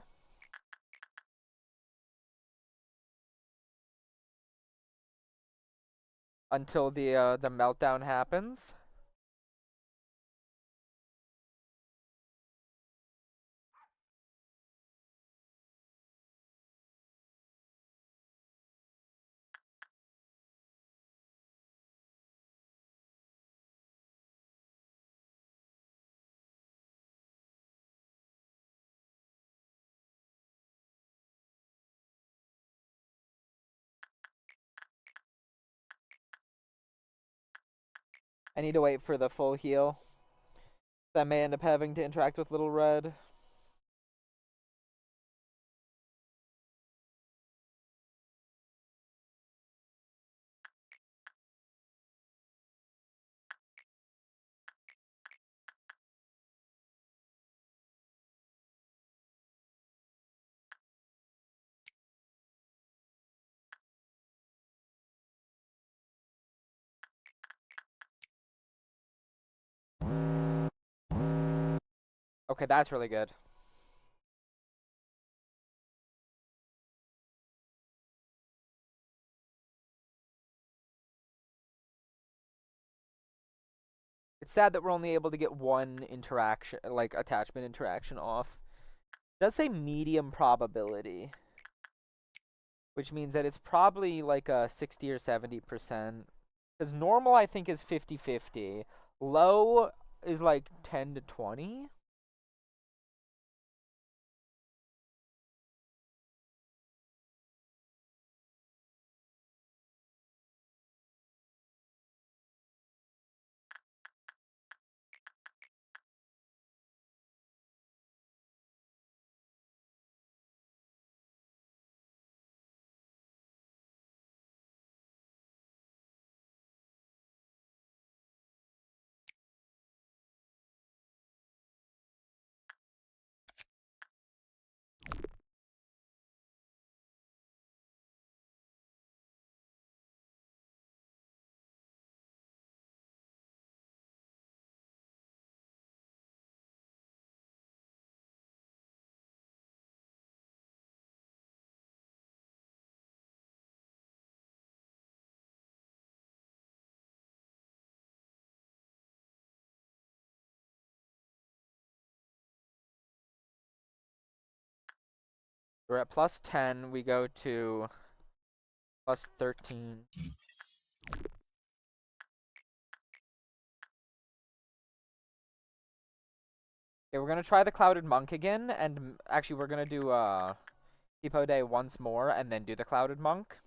S1: Until the meltdown happens. I need to wait for the full heal. I may end up having to interact with Little Red. Okay, that's really good. It's sad that we're only able to get one interaction, like attachment interaction off. It does say medium probability, which means that it's probably like a 60 or 70%. Because normal, I think, is 50-50. Low is like 10 to 20. We're at plus 10. We go to plus 13. Okay, we're gonna try the Clouded Monk again, and actually we're gonna do Depot Day once more, and then do the Clouded Monk.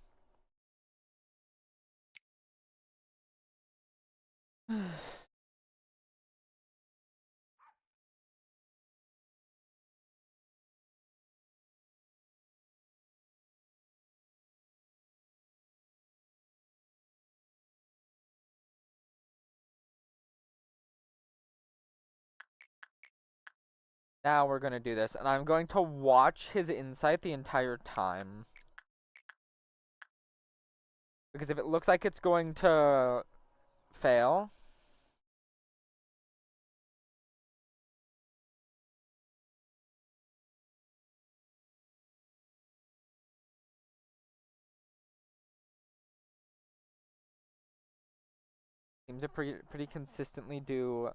S1: Now we're gonna do this, and I'm going to watch his insight the entire time. Because if it looks like it's going to fail, seems to pretty consistently do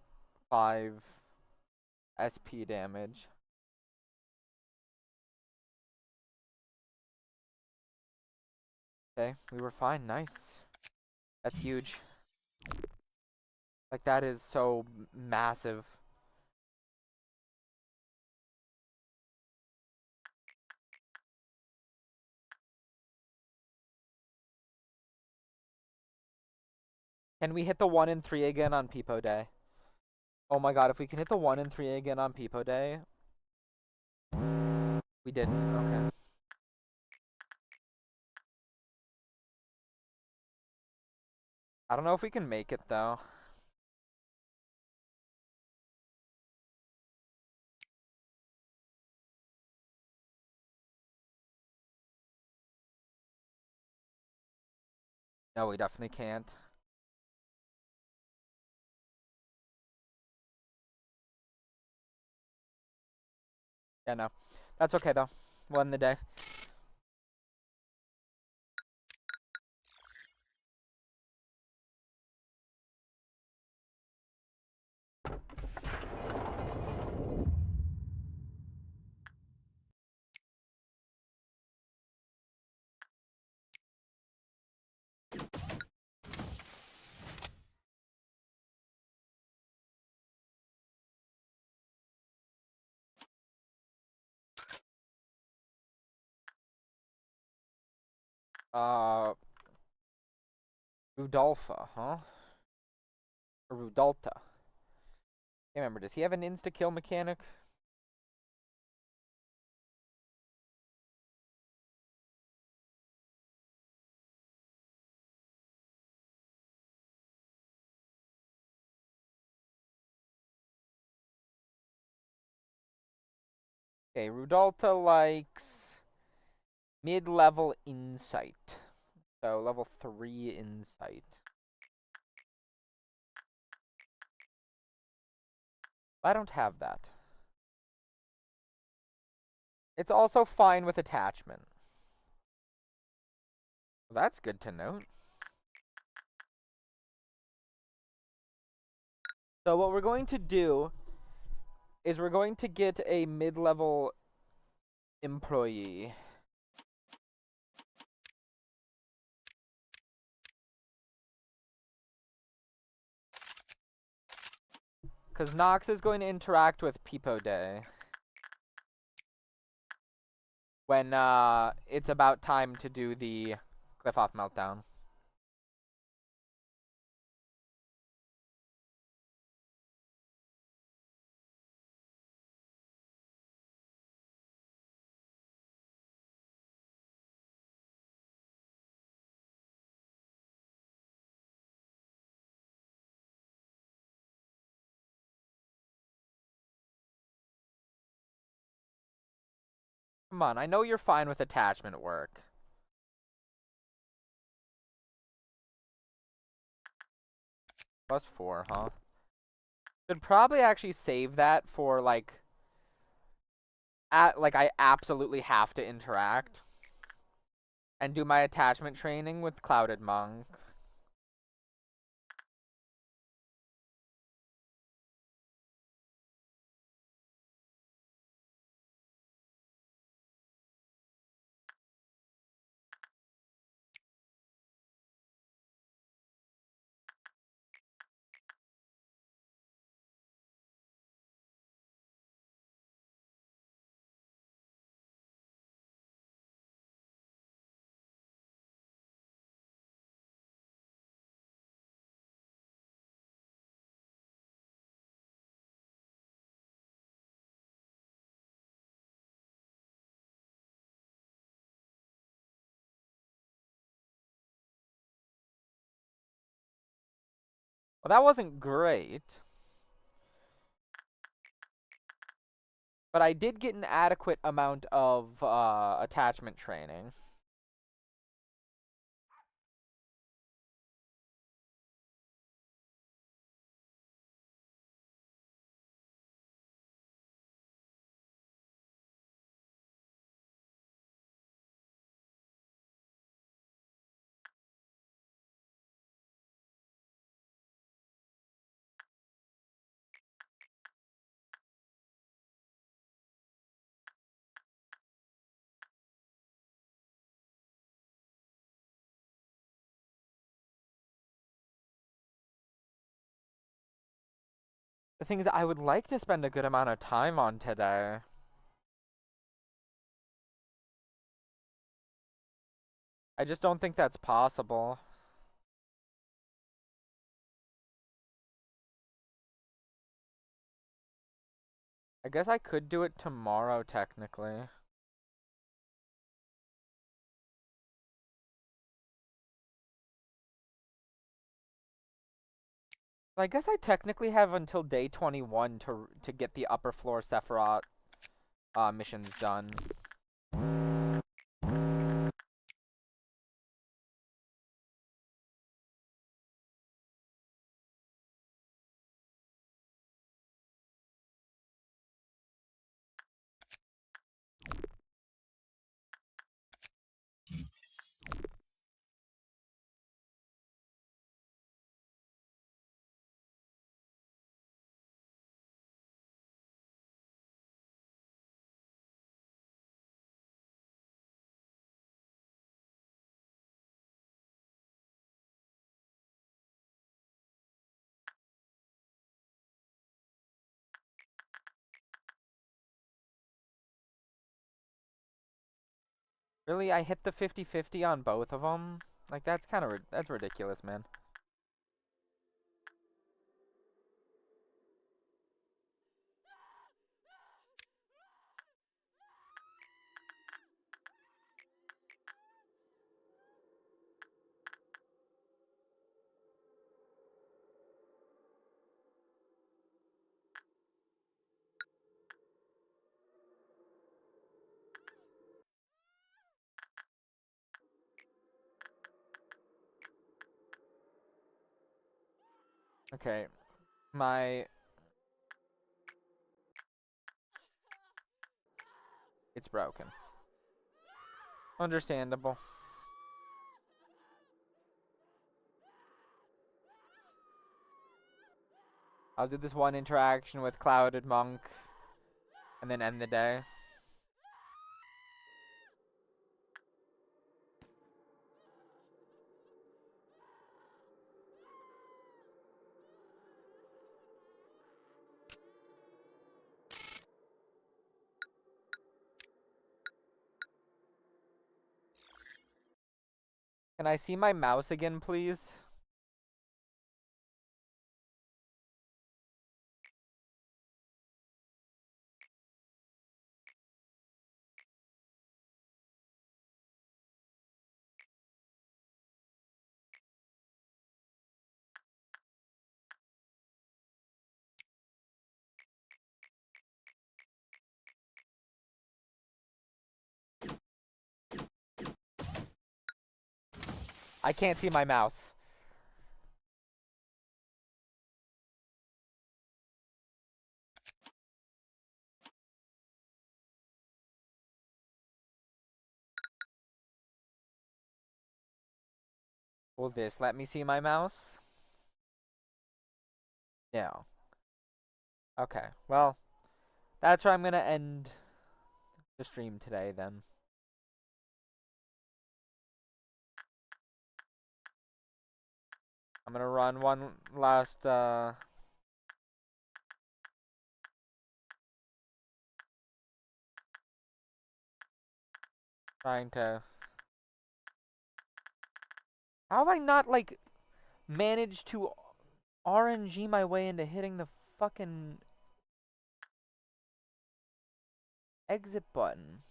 S1: 5 SP damage. Okay, we were fine. Nice. That's huge. Like, that is so massive. Can we hit the 1 in 3 again on Peepo Day? Oh my god, if we can hit the 1 in 3 again on Peepo Day. We didn't. Okay. I don't know if we can make it, though. No, we definitely can't. Yeah, no. That's okay, though. We'll end the day. Uh, Rudolpha, huh? Or Rudolta. Can't remember. Does he have an insta-kill mechanic? Okay, Rudolta likes mid-level insight. So, level 3 insight. I don't have that. It's also fine with attachment. Well, that's good to note. So what we're going to do is we're going to get a mid-level employee. Because Nox is going to interact with Peepo Day when it's about time to do the Cliff Off Meltdown. Come on, I know you're fine with attachment work. +4, huh? Should probably actually save that for like I absolutely have to interact and do my attachment training with Clouded Monk. Well, that wasn't great, but I did get an adequate amount of attachment training. The thing is, I would like to spend a good amount of time on today. I just don't think that's possible. I guess I could do it tomorrow, technically. I guess I technically have until day 21 to get the upper floor Sephiroth missions done. Really, I hit the 50-50 on both of them? Like, that's kind of that's ridiculous, man. Okay, it's it's broken. Understandable. I'll do this one interaction with Clouded Monk and then end the day. Can I see my mouse again, please? I can't see my mouse. Will this let me see my mouse? No. Okay, well, that's where I'm gonna end the stream today then. I'm gonna run one last trying to. How have I not like managed to RNG my way into hitting the fucking exit button?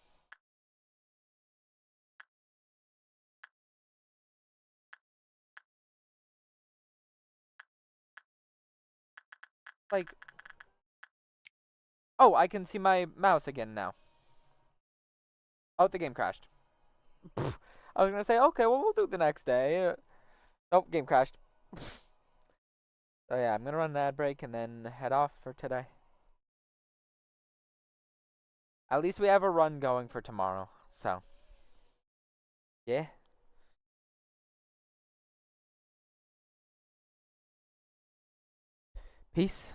S1: Like, oh, I can see my mouse again now. Oh, the game crashed. Pfft. I was gonna say, okay, well, we'll do it the next day. Nope, game crashed. So yeah, I'm gonna run an ad break and then head off for today. At least we have a run going for tomorrow. So, yeah. Peace.